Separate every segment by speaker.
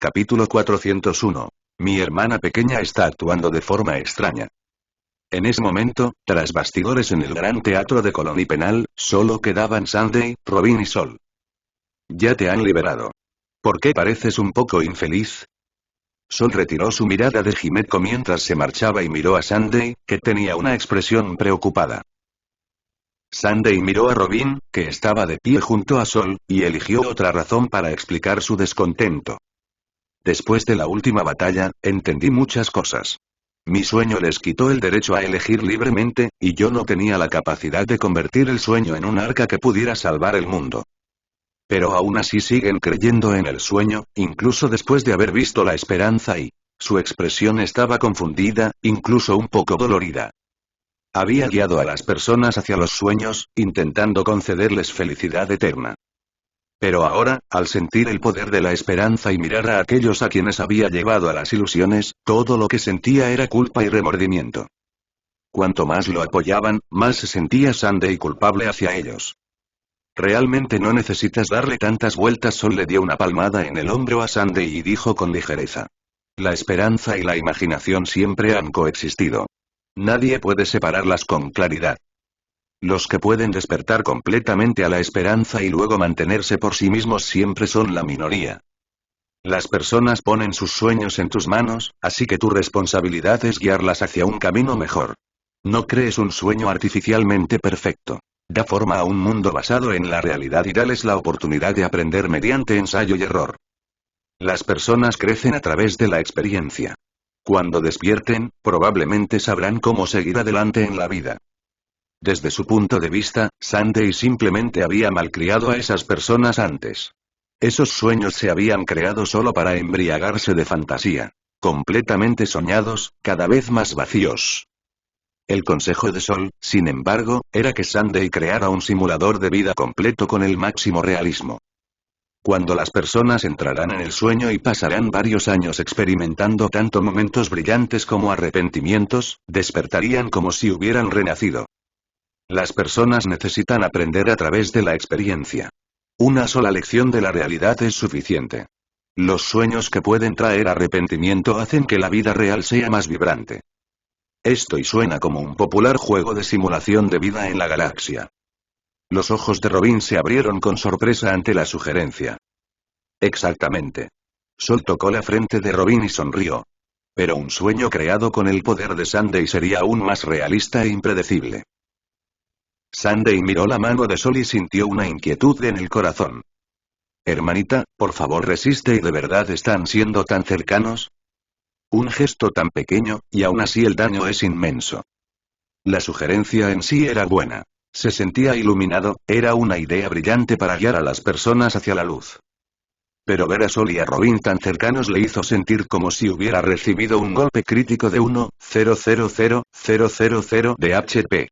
Speaker 1: Capítulo 401. Mi hermana pequeña está actuando de forma extraña. En ese momento, tras bastidores en el gran teatro de Colony Penal, solo quedaban Sunday, Robin y Sol. Ya te han liberado. ¿Por qué pareces un poco infeliz? Sol retiró su mirada de Himeko mientras se marchaba y miró a Sunday, que tenía una expresión preocupada. Sunday miró a Robin, que estaba de pie junto a Sol, y eligió otra razón para explicar su descontento. Después de la última batalla, entendí muchas cosas. Mi sueño les quitó el derecho a elegir libremente, y yo no tenía la capacidad de convertir el sueño en un arca que pudiera salvar el mundo. Pero aún así siguen creyendo en el sueño, incluso después de haber visto la esperanza y... Su expresión estaba confundida, incluso un poco dolorida. Había guiado a las personas hacia los sueños, intentando concederles felicidad eterna. Pero ahora, al sentir el poder de la esperanza y mirar a aquellos a quienes había llevado a las ilusiones, todo lo que sentía era culpa y remordimiento. Cuanto más lo apoyaban, más se sentía Sunday culpable hacia ellos. Realmente no necesitas darle tantas vueltas. Sol le dio una palmada en el hombro a Sunday y dijo con ligereza. La esperanza y la imaginación siempre han coexistido. Nadie puede separarlas con claridad. Los que pueden despertar completamente a la esperanza y luego mantenerse por sí mismos siempre son la minoría. Las personas ponen sus sueños en tus manos, así que tu responsabilidad es guiarlas hacia un camino mejor. No crees un sueño artificialmente perfecto. Da forma a un mundo basado en la realidad y dales la oportunidad de aprender mediante ensayo y error. Las personas crecen a través de la experiencia. Cuando despierten, probablemente sabrán cómo seguir adelante en la vida. Desde su punto de vista, Sunday simplemente había malcriado a esas personas antes. Esos sueños se habían creado solo para embriagarse de fantasía. Completamente soñados, cada vez más vacíos. El consejo de Sol, sin embargo, era que Sunday creara un simulador de vida completo con el máximo realismo. Cuando las personas entrarán en el sueño y pasarán varios años experimentando tanto momentos brillantes como arrepentimientos, despertarían como si hubieran renacido. Las personas necesitan aprender a través de la experiencia. Una sola lección de la realidad es suficiente. Los sueños que pueden traer arrepentimiento hacen que la vida real sea más vibrante. Esto y suena como un popular juego de simulación de vida en la galaxia. Los ojos de Robin se abrieron con sorpresa ante la sugerencia. Exactamente. Sol tocó la frente de Robin y sonrió. Pero un sueño creado con el poder de Sunday sería aún más realista e impredecible. Sunday miró la mano de Sol y sintió una inquietud en el corazón. Hermanita, por favor resiste. ¿Y de verdad están siendo tan cercanos? Un gesto tan pequeño, y aún así el daño es inmenso. La sugerencia en sí era buena. Se sentía iluminado, era una idea brillante para guiar a las personas hacia la luz. Pero ver a Sol y a Robin tan cercanos le hizo sentir como si hubiera recibido un golpe crítico de 1,000,000 de HP.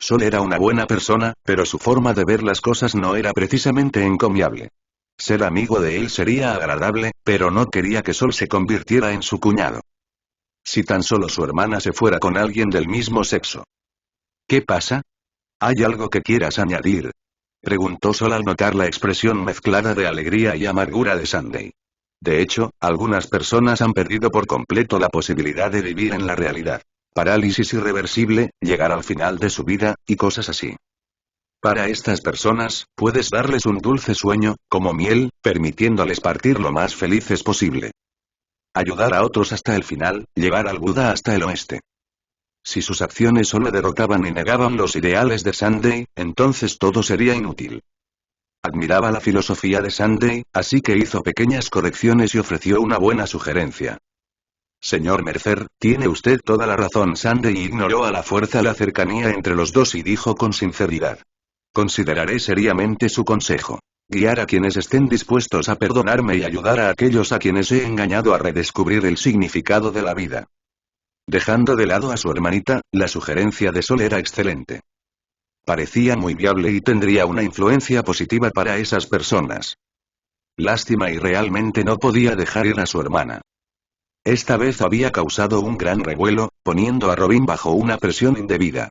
Speaker 1: Sol era una buena persona, pero su forma de ver las cosas no era precisamente encomiable. Ser amigo de él sería agradable, pero no quería que Sol se convirtiera en su cuñado. Si tan solo su hermana se fuera con alguien del mismo sexo. ¿Qué pasa? ¿Hay algo que quieras añadir? Preguntó Sol al notar la expresión mezclada de alegría y amargura de Sunday. De hecho, algunas personas han perdido por completo la posibilidad de vivir en la realidad. Parálisis irreversible, llegar al final de su vida, y cosas así. Para estas personas, puedes darles un dulce sueño, como miel, permitiéndoles partir lo más felices posible. Ayudar a otros hasta el final, llevar al Buda hasta el oeste. Si sus acciones solo derrotaban y negaban los ideales de Sunday, entonces todo sería inútil. Admiraba la filosofía de Sunday, así que hizo pequeñas correcciones y ofreció una buena sugerencia. Señor Mercer, tiene usted toda la razón. Sunday ignoró a la fuerza la cercanía entre los dos y dijo con sinceridad. Consideraré seriamente su consejo. Guiar a quienes estén dispuestos a perdonarme y ayudar a aquellos a quienes he engañado a redescubrir el significado de la vida. Dejando de lado a su hermanita, la sugerencia de Sol era excelente. Parecía muy viable y tendría una influencia positiva para esas personas. Lástima y realmente no podía dejar ir a su hermana. Esta vez había causado un gran revuelo, poniendo a Robin bajo una presión indebida.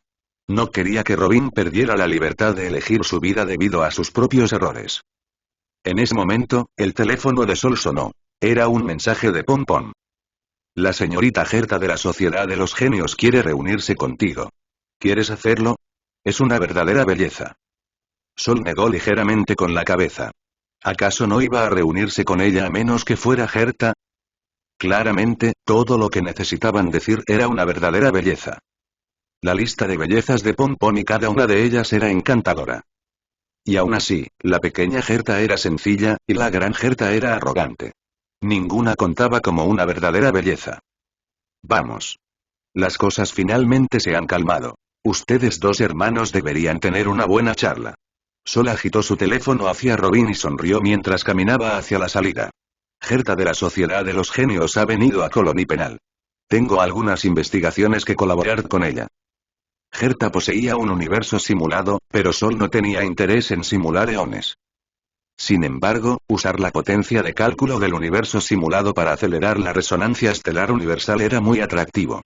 Speaker 1: No quería que Robin perdiera la libertad de elegir su vida debido a sus propios errores. En ese momento, el teléfono de Sol sonó. Era un mensaje de Pompón. La señorita Gerta de la Sociedad de los Genios quiere reunirse contigo. ¿Quieres hacerlo? Es una verdadera belleza. Sol negó ligeramente con la cabeza. ¿Acaso no iba a reunirse con ella a menos que fuera Gerta? Claramente, todo lo que necesitaban decir era una verdadera belleza. La lista de bellezas de Pompón y cada una de ellas era encantadora. Y aún así, la pequeña Gerta era sencilla, y la gran Gerta era arrogante. Ninguna contaba como una verdadera belleza. Vamos. Las cosas finalmente se han calmado. Ustedes dos hermanos deberían tener una buena charla. Sol agitó su teléfono hacia Robin y sonrió mientras caminaba hacia la salida. Gerta de la Sociedad de los Genios ha venido a Colony Penal. Tengo algunas investigaciones que colaborar con ella. Gerta poseía un universo simulado, pero Sol no tenía interés en simular eones. Sin embargo, usar la potencia de cálculo del universo simulado para acelerar la resonancia estelar universal era muy atractivo.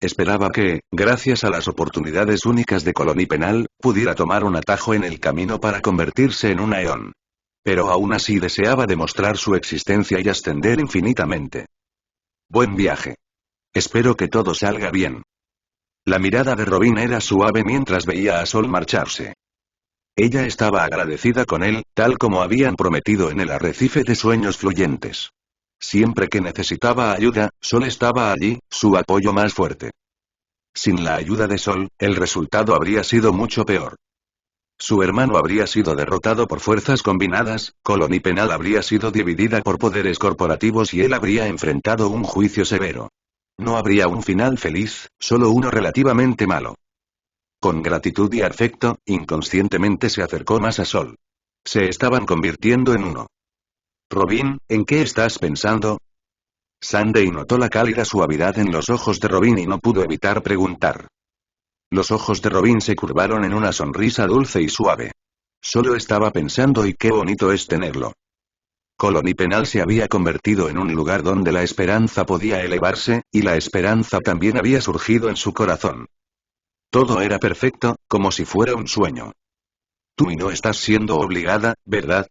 Speaker 1: Esperaba que, gracias a las oportunidades únicas de Colony Penal, pudiera tomar un atajo en el camino para convertirse en una eón. Pero aún así deseaba demostrar su existencia y ascender infinitamente. Buen viaje. Espero que todo salga bien. La mirada de Robin era suave mientras veía a Sol marcharse. Ella estaba agradecida con él, tal como habían prometido en el arrecife de sueños fluyentes. Siempre que necesitaba ayuda, Sol estaba allí, su apoyo más fuerte. Sin la ayuda de Sol, el resultado habría sido mucho peor. Su hermano habría sido derrotado por fuerzas combinadas, Colony Penal habría sido dividida por poderes corporativos y él habría enfrentado un juicio severo. No habría un final feliz, solo uno relativamente malo. Con gratitud y afecto, inconscientemente se acercó más a Sol. Se estaban convirtiendo en uno. Robin, ¿en qué estás pensando? Sunday notó la cálida suavidad en los ojos de Robin y no pudo evitar preguntar. Los ojos de Robin se curvaron en una sonrisa dulce y suave. Solo estaba pensando y qué bonito es tenerlo. Colony Penal se había convertido en un lugar donde la esperanza podía elevarse, y la esperanza también había surgido en su corazón. Todo era perfecto, como si fuera un sueño. Tú y no estás siendo obligada, ¿verdad?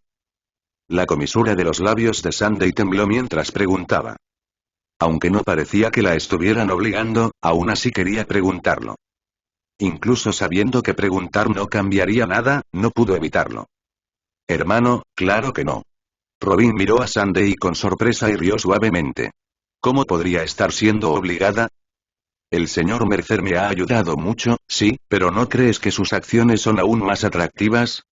Speaker 1: La comisura de los labios de Sunday tembló mientras preguntaba. Aunque no parecía que la estuvieran obligando, aún así quería preguntarlo. Incluso sabiendo que preguntar no cambiaría nada, no pudo evitarlo. Hermano, claro que no. Robin miró a Sunday con sorpresa y rió suavemente. ¿Cómo podría estar siendo obligada? El señor Mercer me ha ayudado mucho, sí, pero ¿no crees que sus acciones son aún más atractivas?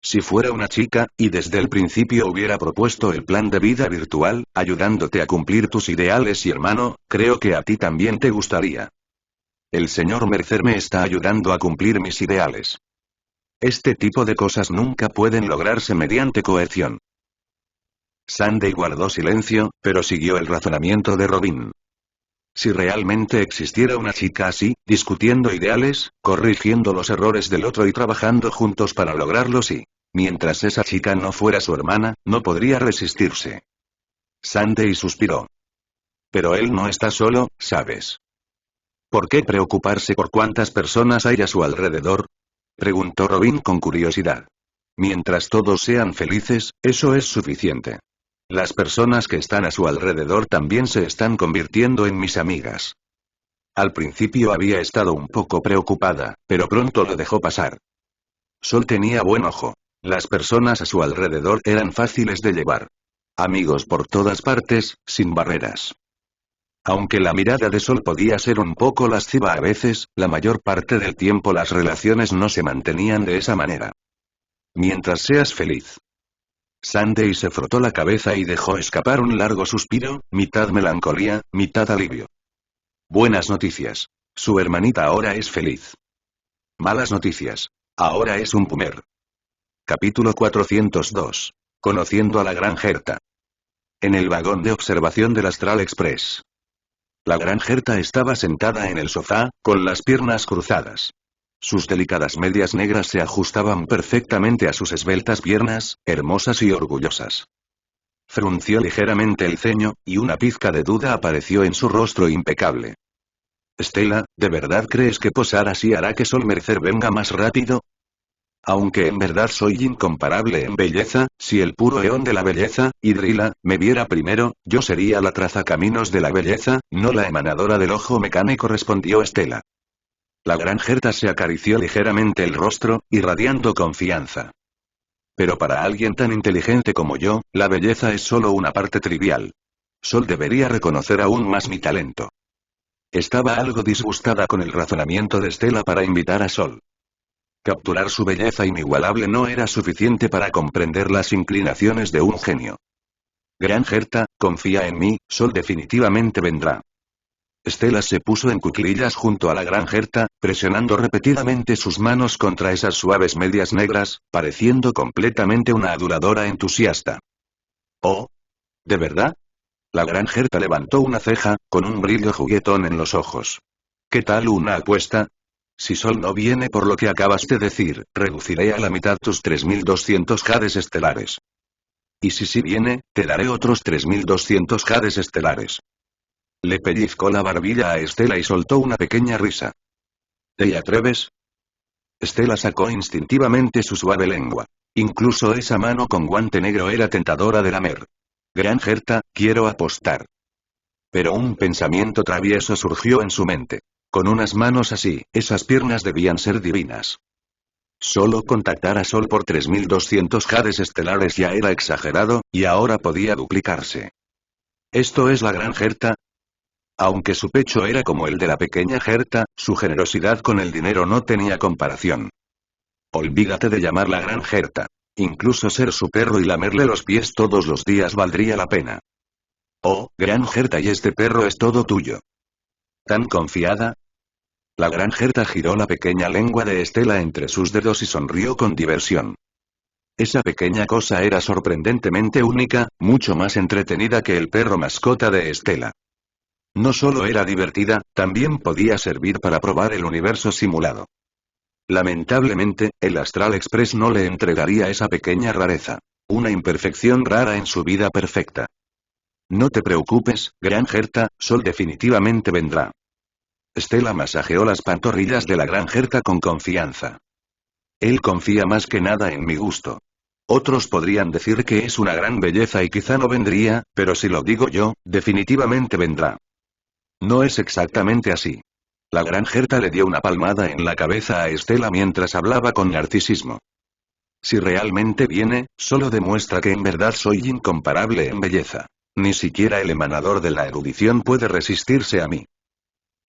Speaker 1: Si fuera una chica, y desde el principio hubiera propuesto el plan de vida virtual, ayudándote a cumplir tus ideales y hermano, creo que a ti también te gustaría. El señor Mercer me está ayudando a cumplir mis ideales. Este tipo de cosas nunca pueden lograrse mediante coerción. Sunday guardó silencio, pero siguió el razonamiento de Robin. Si realmente existiera una chica así, discutiendo ideales, corrigiendo los errores del otro y trabajando juntos para lograrlos y, mientras esa chica no fuera su hermana, no podría resistirse. Sunday suspiró. Pero él no está solo, ¿sabes? ¿Por qué preocuparse por cuántas personas hay a su alrededor? Preguntó Robin con curiosidad. Mientras todos sean felices, eso es suficiente. Las personas que están a su alrededor también se están convirtiendo en mis amigas. Al principio había estado un poco preocupada, pero pronto lo dejó pasar. Sol tenía buen ojo. Las personas a su alrededor eran fáciles de llevar. Amigos por todas partes, sin barreras. Aunque la mirada de Sol podía ser un poco lasciva a veces, la mayor parte del tiempo las relaciones no se mantenían de esa manera. Mientras seas feliz. Sunday se frotó la cabeza y dejó escapar un largo suspiro, mitad melancolía, mitad alivio. Buenas noticias. Su hermanita ahora es feliz. Malas noticias. Ahora es un pumer. Capítulo 402. Conociendo a la gran Gerta. En el vagón de observación del Astral Express. La gran Gerta estaba sentada en el sofá, con las piernas cruzadas. Sus delicadas medias negras se ajustaban perfectamente a sus esbeltas piernas, hermosas y orgullosas. Frunció ligeramente el ceño, y una pizca de duda apareció en su rostro impecable. Stella, ¿de verdad crees que posar así hará que Sol Mercer venga más rápido? Aunque en verdad soy incomparable en belleza, si el puro eón de la belleza, Hydrila, me viera primero, yo sería la trazacaminos de la belleza, no la emanadora del ojo mecánico, respondió Estela. La granjerta se acarició ligeramente el rostro, irradiando confianza. Pero para alguien tan inteligente como yo, la belleza es solo una parte trivial. Sol debería reconocer aún más mi talento. Estaba algo disgustada con el razonamiento de Estela para invitar a Sol. Capturar su belleza inigualable no era suficiente para comprender las inclinaciones de un genio. Granjerta, confía en mí, Sol definitivamente vendrá. Estela se puso en cuclillas junto a la granjerta, presionando repetidamente sus manos contra esas suaves medias negras, pareciendo completamente una aduladora entusiasta. ¿Oh? ¿De verdad? La granjerta levantó una ceja, con un brillo juguetón en los ojos. ¿Qué tal una apuesta? Si Sol no viene por lo que acabas de decir, reduciré a la mitad tus 3200 jades estelares. Y si sí viene, te daré otros 3200 jades estelares. Le pellizcó la barbilla a Estela y soltó una pequeña risa. ¿Te atreves? Estela sacó instintivamente su suave lengua. Incluso esa mano con guante negro era tentadora de lamer. Granjerta, quiero apostar. Pero un pensamiento travieso surgió en su mente. Con unas manos así, esas piernas debían ser divinas. Solo contactar a Sol por 3200 jades estelares ya era exagerado, y ahora podía duplicarse. ¿Esto es la Granjerta? Aunque su pecho era como el de la pequeña Gerta, su generosidad con el dinero no tenía comparación. Olvídate de llamarla Granjerta. Incluso ser su perro y lamerle los pies todos los días valdría la pena. Oh, Granjerta, y este perro es todo tuyo. ¿Tan confiada? La granjerta giró la pequeña lengua de Estela entre sus dedos y sonrió con diversión. Esa pequeña cosa era sorprendentemente única, mucho más entretenida que el perro mascota de Estela. No solo era divertida, también podía servir para probar el universo simulado. Lamentablemente, el Astral Express no le entregaría esa pequeña rareza. Una imperfección rara en su vida perfecta. No te preocupes, Granjerta, Sol definitivamente vendrá. Estela masajeó las pantorrillas de la granjerta con confianza. Él confía más que nada en mi gusto. Otros podrían decir que es una gran belleza y quizá no vendría, pero si lo digo yo, definitivamente vendrá. No es exactamente así. La granjerta le dio una palmada en la cabeza a Estela mientras hablaba con narcisismo. Si realmente viene, solo demuestra que en verdad soy incomparable en belleza. Ni siquiera el emanador de la erudición puede resistirse a mí.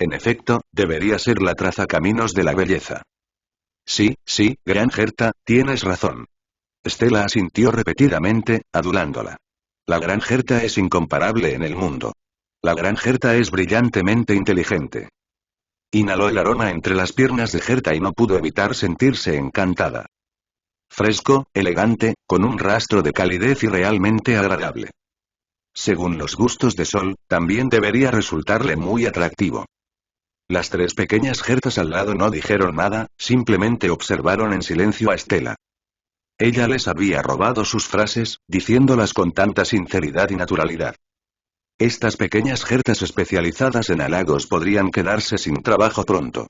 Speaker 1: En efecto, debería ser la trazacaminos de la belleza. Sí, Granjerta, tienes razón. Estela asintió repetidamente, adulándola. La Granjerta es incomparable en el mundo. La Granjerta es brillantemente inteligente. Inhaló el aroma entre las piernas de Gerta y no pudo evitar sentirse encantada. Fresco, elegante, con un rastro de calidez y realmente agradable. Según los gustos de Sol, también debería resultarle muy atractivo. Las tres pequeñas Gertas al lado no dijeron nada, simplemente observaron en silencio a Estela. Ella les había robado sus frases, diciéndolas con tanta sinceridad y naturalidad. Estas pequeñas Gertas especializadas en halagos podrían quedarse sin trabajo pronto.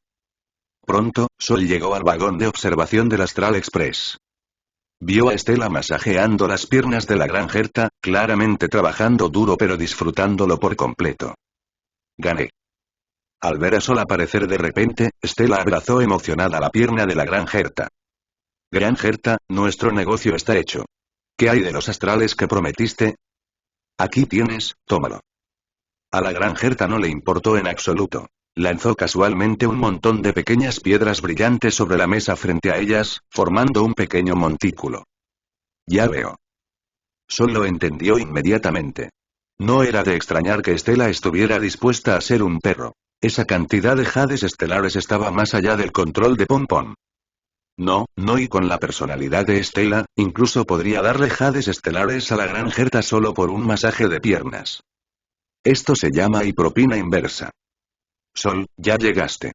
Speaker 1: Pronto, Sol llegó al vagón de observación del Astral Express. Vio a Estela masajeando las piernas de la granjerta, claramente trabajando duro pero disfrutándolo por completo. Gané. Al ver a Sol aparecer de repente, Estela abrazó emocionada la pierna de la granjerta. Granjerta, nuestro negocio está hecho. ¿Qué hay de los astrales que prometiste? Aquí tienes, tómalo. A la granjerta no le importó en absoluto. Lanzó casualmente un montón de pequeñas piedras brillantes sobre la mesa frente a ellas, formando un pequeño montículo. Ya veo. Sol lo entendió inmediatamente. No era de extrañar que Estela estuviera dispuesta a ser un perro. Esa cantidad de jades estelares estaba más allá del control de Pompón. No, y con la personalidad de Estela, incluso podría darle jades estelares a la granjerta solo por un masaje de piernas. Esto se llama hipropina inversa. Sol, ya llegaste.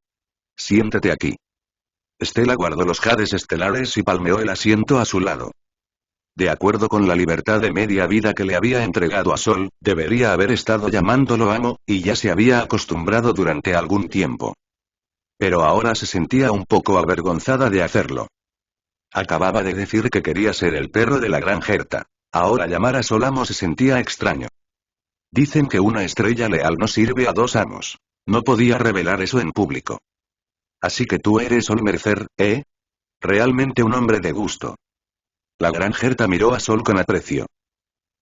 Speaker 1: Siéntate aquí. Estela guardó los jades estelares y palmeó el asiento a su lado. De acuerdo con la libertad de media vida que le había entregado a Sol, debería haber estado llamándolo amo, y ya se había acostumbrado durante algún tiempo. Pero ahora se sentía un poco avergonzada de hacerlo. Acababa de decir que quería ser el perro de la gran Gerta. Ahora llamar a Sol amo se sentía extraño. Dicen que una estrella leal no sirve a dos amos. No podía revelar eso en público. Así que tú eres Sol Mercer, ¿eh? Realmente un hombre de gusto. La gran Gerta miró a Sol con aprecio.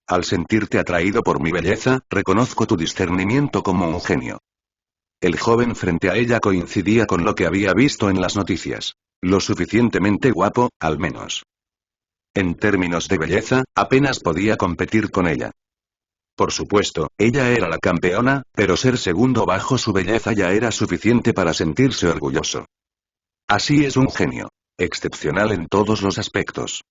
Speaker 1: Al sentirte atraído por mi belleza, reconozco tu discernimiento como un genio. El joven frente a ella coincidía con lo que había visto en las noticias. Lo suficientemente guapo, al menos. En términos de belleza, apenas podía competir con ella. Por supuesto, ella era la campeona, pero ser segundo bajo su belleza ya era suficiente para sentirse orgulloso. Así es un genio. Excepcional en todos los aspectos.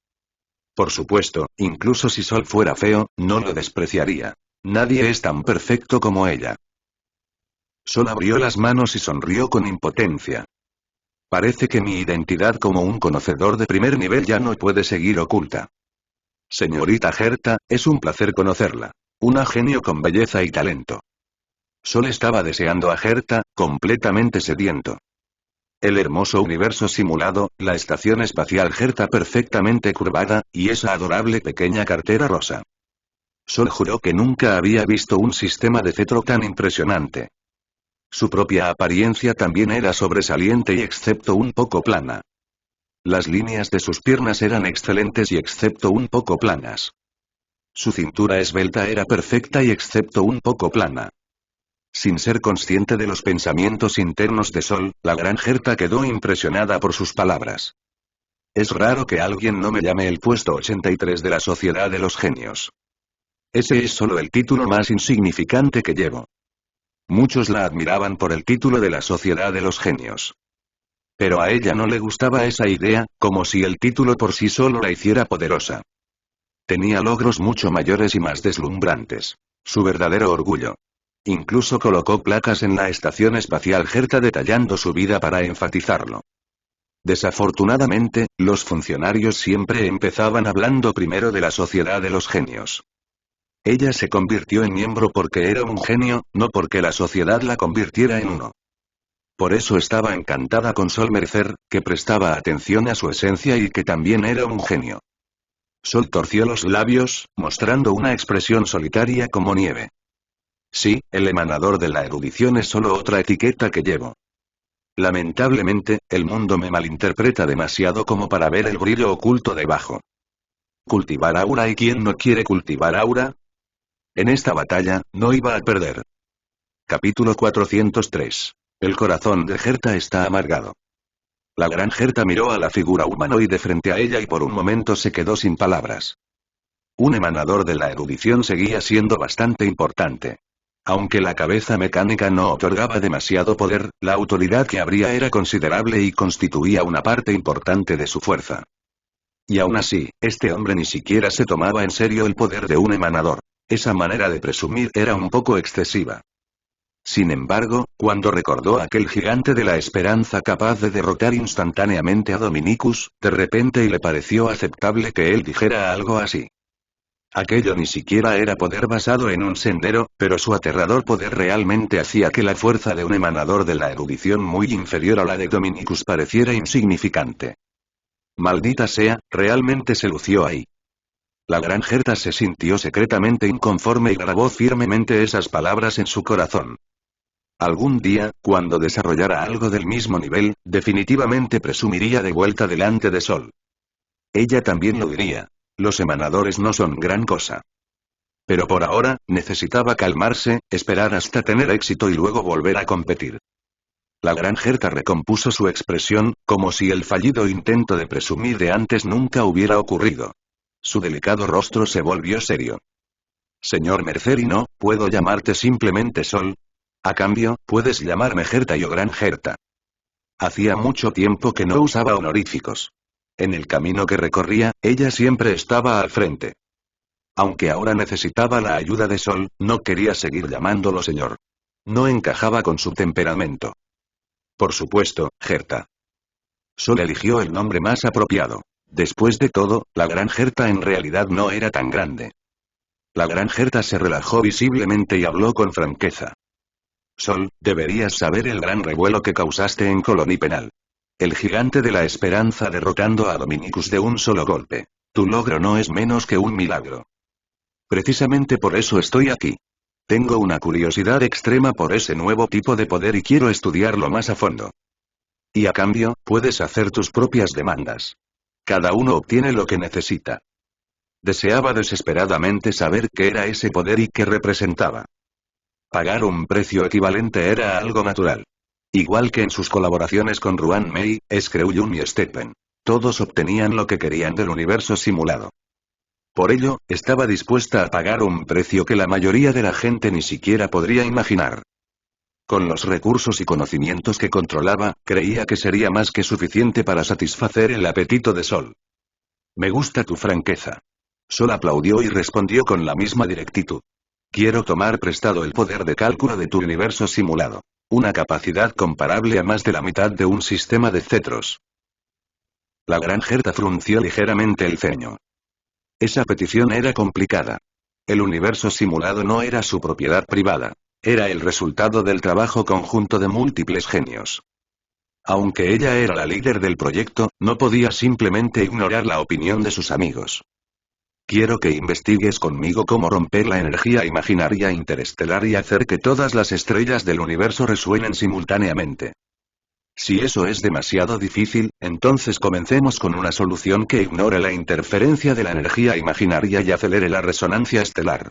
Speaker 1: Por supuesto, incluso si Sol fuera feo, no lo despreciaría. Nadie es tan perfecto como ella. Sol abrió las manos y sonrió con impotencia. Parece que mi identidad como un conocedor de primer nivel ya no puede seguir oculta. Señorita Gerta, es un placer conocerla. Una genio con belleza y talento. Sol estaba deseando a Gerta, completamente sediento. El hermoso universo simulado, la estación espacial Gerta perfectamente curvada, y esa adorable pequeña cartera rosa. Sol juró que nunca había visto un sistema de cetro tan impresionante. Su propia apariencia también era sobresaliente y excepto un poco plana. Las líneas de sus piernas eran excelentes y excepto un poco planas. Su cintura esbelta era perfecta y excepto un poco plana. Sin ser consciente de los pensamientos internos de Sol, la gran Gerta quedó impresionada por sus palabras. Es raro que alguien no me llame el puesto 83 de la Sociedad de los Genios. Ese es solo el título más insignificante que llevo. Muchos la admiraban por el título de la Sociedad de los Genios. Pero a ella no le gustaba esa idea, como si el título por sí solo la hiciera poderosa. Tenía logros mucho mayores y más deslumbrantes. Su verdadero orgullo. Incluso colocó placas en la estación espacial Gerta detallando su vida para enfatizarlo. Desafortunadamente, los funcionarios siempre empezaban hablando primero de la Sociedad de los Genios. Ella se convirtió en miembro porque era un genio, no porque la sociedad la convirtiera en uno. Por eso estaba encantada con Sol Mercer, que prestaba atención a su esencia y que también era un genio. Sol torció los labios, mostrando una expresión solitaria como nieve. Sí, el emanador de la erudición es solo otra etiqueta que llevo. Lamentablemente, el mundo me malinterpreta demasiado como para ver el brillo oculto debajo. ¿Cultivar aura y quién no quiere cultivar aura? En esta batalla, no iba a perder. Capítulo 403. El corazón de Gerta está amargado. La gran Gerta miró a la figura humanoide frente a ella y por un momento se quedó sin palabras. Un emanador de la erudición seguía siendo bastante importante. Aunque la cabeza mecánica no otorgaba demasiado poder, la autoridad que habría era considerable y constituía una parte importante de su fuerza. Y aún así, este hombre ni siquiera se tomaba en serio el poder de un emanador. Esa manera de presumir era un poco excesiva. Sin embargo, cuando recordó a aquel gigante de la esperanza capaz de derrotar instantáneamente a Dominicus, de repente le pareció aceptable que él dijera algo así. Aquello ni siquiera era poder basado en un sendero, pero su aterrador poder realmente hacía que la fuerza de un emanador de la erudición muy inferior a la de Dominicus pareciera insignificante. Maldita sea, realmente se lució ahí. La gran Gerta se sintió secretamente inconforme y grabó firmemente esas palabras en su corazón. Algún día, cuando desarrollara algo del mismo nivel, definitivamente presumiría de vuelta delante de Sol. Ella también lo diría. Los emanadores no son gran cosa. Pero por ahora, necesitaba calmarse, esperar hasta tener éxito y luego volver a competir. La gran Gerta recompuso su expresión, como si el fallido intento de presumir de antes nunca hubiera ocurrido. Su delicado rostro se volvió serio. Señor Mercer y no, puedo llamarte simplemente Sol. A cambio, puedes llamarme Gerta o Gran Gerta. Hacía mucho tiempo que no usaba honoríficos. En el camino que recorría, ella siempre estaba al frente. Aunque ahora necesitaba la ayuda de Sol, no quería seguir llamándolo señor. No encajaba con su temperamento. Por supuesto, Gerta. Sol eligió el nombre más apropiado. Después de todo, la gran Gerta en realidad no era tan grande. La gran Gerta se relajó visiblemente y habló con franqueza. Sol, deberías saber el gran revuelo que causaste en Colony Penal. El gigante de la esperanza derrotando a Dominicus de un solo golpe. Tu logro no es menos que un milagro. Precisamente por eso estoy aquí. Tengo una curiosidad extrema por ese nuevo tipo de poder y quiero estudiarlo más a fondo. Y a cambio, puedes hacer tus propias demandas. Cada uno obtiene lo que necesita. Deseaba desesperadamente saber qué era ese poder y qué representaba. Pagar un precio equivalente era algo natural. Igual que en sus colaboraciones con Ruan Mei, Screw y Steppen. Todos obtenían lo que querían del universo simulado. Por ello, estaba dispuesta a pagar un precio que la mayoría de la gente ni siquiera podría imaginar. Con los recursos y conocimientos que controlaba, creía que sería más que suficiente para satisfacer el apetito de Sol. Me gusta tu franqueza. Sol aplaudió y respondió con la misma directitud. Quiero tomar prestado el poder de cálculo de tu universo simulado. Una capacidad comparable a más de la mitad de un sistema de cetros. La gran Gerta frunció ligeramente el ceño. Esa petición era complicada. El universo simulado no era su propiedad privada. Era el resultado del trabajo conjunto de múltiples genios. Aunque ella era la líder del proyecto, no podía simplemente ignorar la opinión de sus amigos. Quiero que investigues conmigo cómo romper la energía imaginaria interestelar y hacer que todas las estrellas del universo resuenen simultáneamente. Si eso es demasiado difícil, entonces comencemos con una solución que ignore la interferencia de la energía imaginaria y acelere la resonancia estelar.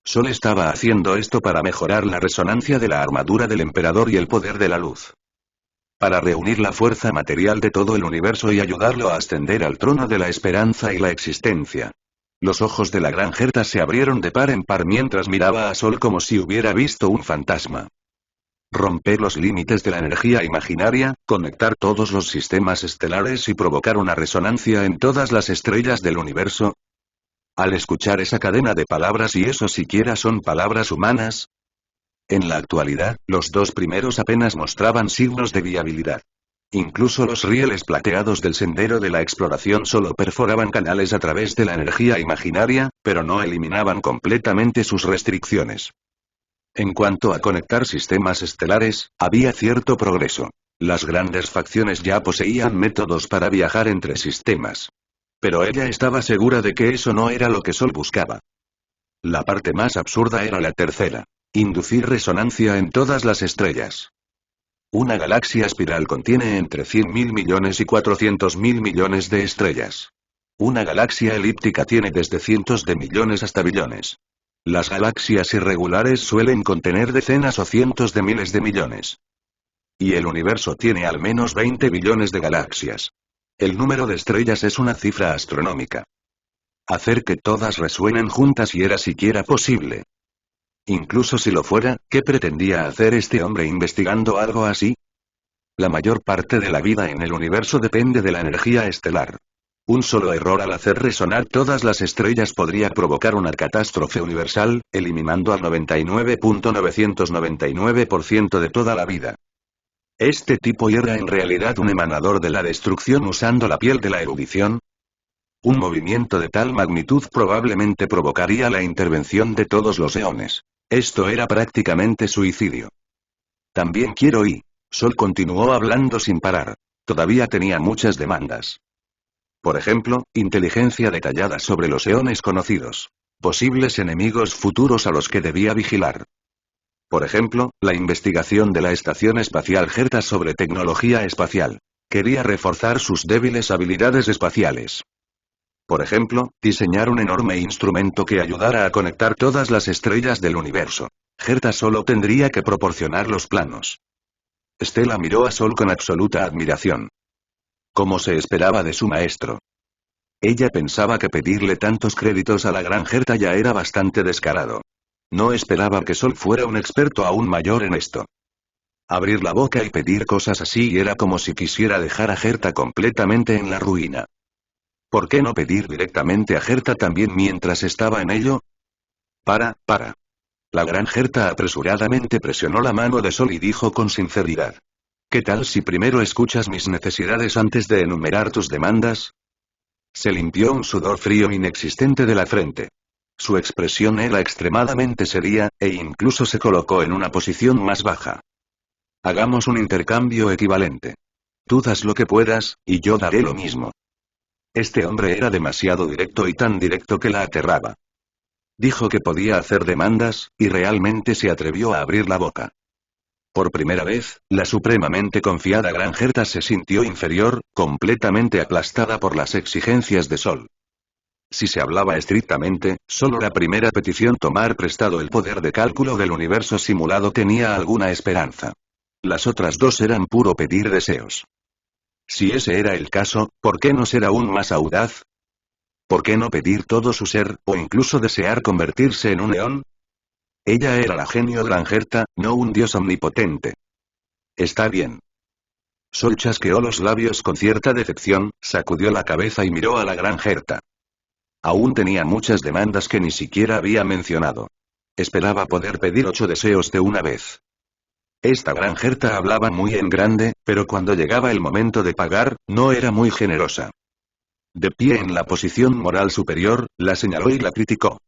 Speaker 1: Sol estaba haciendo esto para mejorar la resonancia de la armadura del emperador y el poder de la luz. Para reunir la fuerza material de todo el universo y ayudarlo a ascender al trono de la esperanza y la existencia. Los ojos de la gran Gerta se abrieron de par en par mientras miraba a Sol como si hubiera visto un fantasma. Romper los límites de la energía imaginaria, conectar todos los sistemas estelares y provocar una resonancia en todas las estrellas del universo. Al escuchar esa cadena de palabras y eso siquiera son palabras humanas. En la actualidad, los dos primeros apenas mostraban signos de viabilidad. Incluso los rieles plateados del sendero de la exploración solo perforaban canales a través de la energía imaginaria, pero no eliminaban completamente sus restricciones. En cuanto a conectar sistemas estelares, había cierto progreso. Las grandes facciones ya poseían métodos para viajar entre sistemas. Pero ella estaba segura de que eso no era lo que Sol buscaba. La parte más absurda era la tercera. Inducir resonancia en todas las estrellas. Una galaxia espiral contiene entre 100.000 millones y 400.000 millones de estrellas. Una galaxia elíptica tiene desde cientos de millones hasta billones. Las galaxias irregulares suelen contener decenas o cientos de miles de millones. Y el universo tiene al menos 20 billones de galaxias. El número de estrellas es una cifra astronómica. Hacer que todas resuenen juntas si era siquiera posible. Incluso si lo fuera, ¿qué pretendía hacer este hombre investigando algo así? La mayor parte de la vida en el universo depende de la energía estelar. Un solo error al hacer resonar todas las estrellas podría provocar una catástrofe universal, eliminando al 99.999% de toda la vida. ¿Este tipo era en realidad un emanador de la destrucción usando la piel de la erudición? Un movimiento de tal magnitud probablemente provocaría la intervención de todos los eones. Esto era prácticamente suicidio. También quiero ir. Sol continuó hablando sin parar. Todavía tenía muchas demandas. Por ejemplo, inteligencia detallada sobre los eones conocidos. Posibles enemigos futuros a los que debía vigilar. Por ejemplo, la investigación de la Estación Espacial Gerta sobre tecnología espacial. Quería reforzar sus débiles habilidades espaciales. Por ejemplo, diseñar un enorme instrumento que ayudara a conectar todas las estrellas del universo. Gerta solo tendría que proporcionar los planos. Stella miró a Sol con absoluta admiración. Como se esperaba de su maestro. Ella pensaba que pedirle tantos créditos a la gran Gerta ya era bastante descarado. No esperaba que Sol fuera un experto aún mayor en esto. Abrir la boca y pedir cosas así era como si quisiera dejar a Gerta completamente en la ruina. ¿Por qué no pedir directamente a Gerta también mientras estaba en ello? Para. La gran Gerta apresuradamente presionó la mano de Sol y dijo con sinceridad. ¿Qué tal si primero escuchas mis necesidades antes de enumerar tus demandas? Se limpió un sudor frío inexistente de la frente. Su expresión era extremadamente seria, e incluso se colocó en una posición más baja. Hagamos un intercambio equivalente. Tú das lo que puedas, y yo daré lo mismo. Este hombre era demasiado directo y tan directo que la aterraba. Dijo que podía hacer demandas, y realmente se atrevió a abrir la boca. Por primera vez, la supremamente confiada Granjerta se sintió inferior, completamente aplastada por las exigencias de Sol. Si se hablaba estrictamente, solo la primera petición, tomar prestado el poder de cálculo del universo simulado, tenía alguna esperanza. Las otras dos eran puro pedir deseos. Si ese era el caso, ¿por qué no ser aún más audaz? ¿Por qué no pedir todo su ser, o incluso desear convertirse en un león? Ella era la genio Granjerta, no un dios omnipotente. Está bien. Sol chasqueó los labios con cierta decepción, sacudió la cabeza y miró a la Granjerta. Aún tenía muchas demandas que ni siquiera había mencionado. Esperaba poder pedir 8 deseos de una vez. Esta Granjerta hablaba muy en grande, pero cuando llegaba el momento de pagar, no era muy generosa. De pie en la posición moral superior, la señaló y la criticó.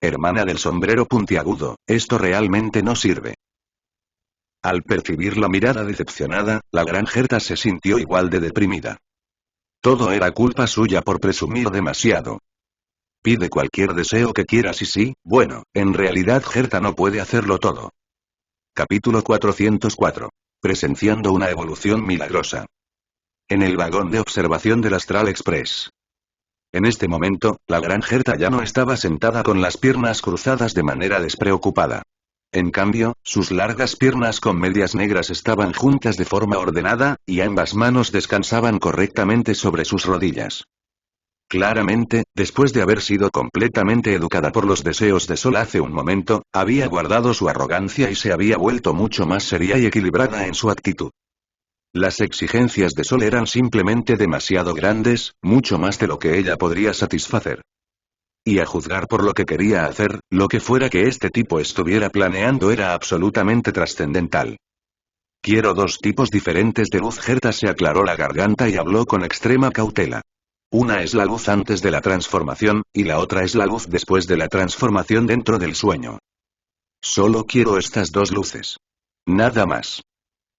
Speaker 1: Hermana del sombrero puntiagudo, esto realmente no sirve. Al percibir la mirada decepcionada, la Granjerta se sintió igual de deprimida. Todo era culpa suya por presumir demasiado. Pide cualquier deseo que quieras y sí, bueno, en realidad Gerta no puede hacerlo todo. Capítulo 404. Presenciando una evolución milagrosa. En el vagón de observación del Astral Express. En este momento, la Granjerta ya no estaba sentada con las piernas cruzadas de manera despreocupada. En cambio, sus largas piernas con medias negras estaban juntas de forma ordenada, y ambas manos descansaban correctamente sobre sus rodillas. Claramente, después de haber sido completamente educada por los deseos de Sol hace un momento, había guardado su arrogancia y se había vuelto mucho más seria y equilibrada en su actitud. Las exigencias de Sol eran simplemente demasiado grandes, mucho más de lo que ella podría satisfacer. Y a juzgar por lo que quería hacer, lo que fuera que este tipo estuviera planeando era absolutamente trascendental. Quiero 2 tipos diferentes de luz. Gerta se aclaró la garganta y habló con extrema cautela. Una es la luz antes de la transformación, y la otra es la luz después de la transformación dentro del sueño. Solo quiero estas 2 luces. Nada más.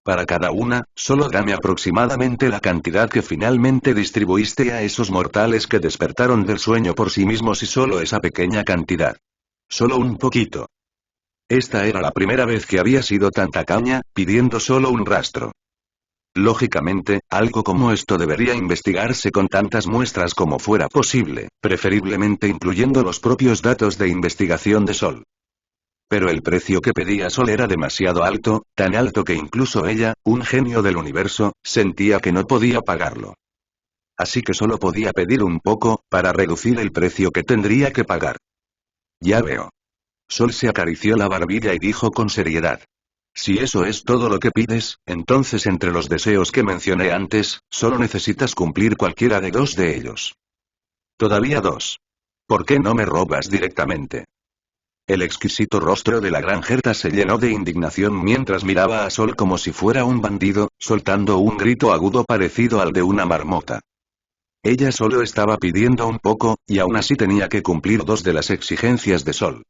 Speaker 1: Para cada una, solo dame aproximadamente la cantidad que finalmente distribuiste a esos mortales que despertaron del sueño por sí mismos y solo esa pequeña cantidad. Solo un poquito. Esta era la primera vez que había sido tan tacaña, pidiendo solo un rastro. Lógicamente, algo como esto debería investigarse con tantas muestras como fuera posible, preferiblemente incluyendo los propios datos de investigación de Sol. Pero el precio que pedía Sol era demasiado alto, tan alto que incluso ella, un genio del universo, sentía que no podía pagarlo. Así que solo podía pedir un poco, para reducir el precio que tendría que pagar. Ya veo. Sol se acarició la barbilla y dijo con seriedad. Si eso es todo lo que pides, entonces entre los deseos que mencioné antes, solo necesitas cumplir cualquiera de 2 de ellos. Todavía 2. ¿Por qué no me robas directamente? El exquisito rostro de la Granjerta se llenó de indignación mientras miraba a Sol como si fuera un bandido, soltando un grito agudo parecido al de una marmota. Ella solo estaba pidiendo un poco, y aún así tenía que cumplir 2 de las exigencias de Sol.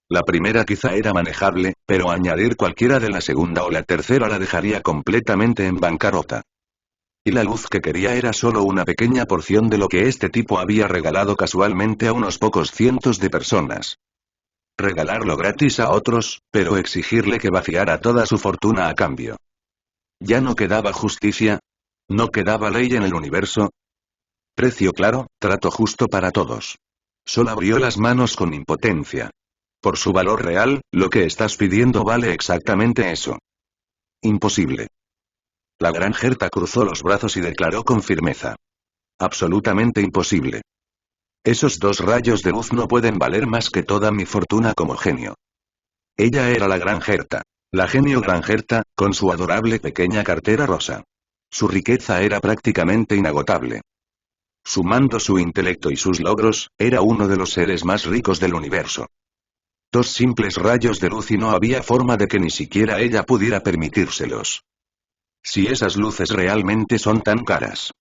Speaker 1: La primera quizá era manejable, pero añadir cualquiera de la segunda o la tercera la dejaría completamente en bancarrota. Y la luz que quería era solo una pequeña porción de lo que este tipo había regalado casualmente a unos pocos cientos de personas. Regalarlo gratis a otros, pero exigirle que vaciara toda su fortuna a cambio. ¿Ya no quedaba justicia? ¿No quedaba ley en el universo? Precio claro, trato justo para todos. Sol abrió las manos con impotencia. Por su valor real, lo que estás pidiendo vale exactamente eso. Imposible. La Granjerta cruzó los brazos y declaró con firmeza. Absolutamente imposible. Esos 2 rayos de luz no pueden valer más que toda mi fortuna como genio. Ella era la Granjerta. La genio Granjerta, con su adorable pequeña cartera rosa. Su riqueza era prácticamente inagotable. Sumando su intelecto y sus logros, era uno de los seres más ricos del universo. 2 simples rayos de luz y no había forma de que ni siquiera ella pudiera permitírselos. Si esas luces realmente son tan caras.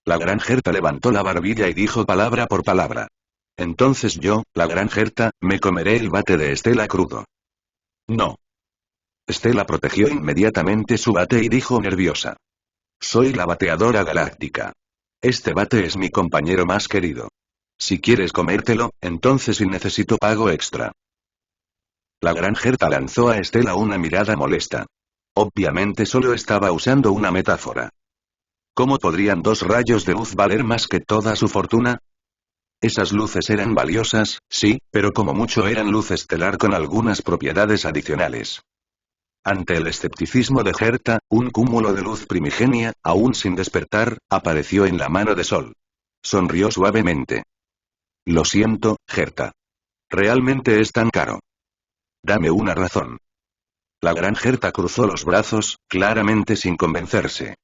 Speaker 1: La Granjerta levantó la barbilla y dijo palabra por palabra. Entonces yo, la Granjerta, me comeré el bate de Estela crudo. No. Estela protegió inmediatamente su bate y dijo nerviosa. Soy la bateadora galáctica. Este bate es mi compañero más querido. Si quieres comértelo, entonces sí necesito pago extra. La gran Gerta lanzó a Estela una mirada molesta. Obviamente solo estaba usando una metáfora. ¿Cómo podrían 2 rayos de luz valer más que toda su fortuna? Esas luces eran valiosas, sí, pero como mucho eran luz estelar con algunas propiedades adicionales. Ante el escepticismo de Gerta, un cúmulo de luz primigenia, aún sin despertar, apareció en la mano de Sol. Sonrió suavemente. Lo siento, Gerta. Realmente es tan caro. Dame una razón. La gran Gerta cruzó los brazos, claramente sin convencerse.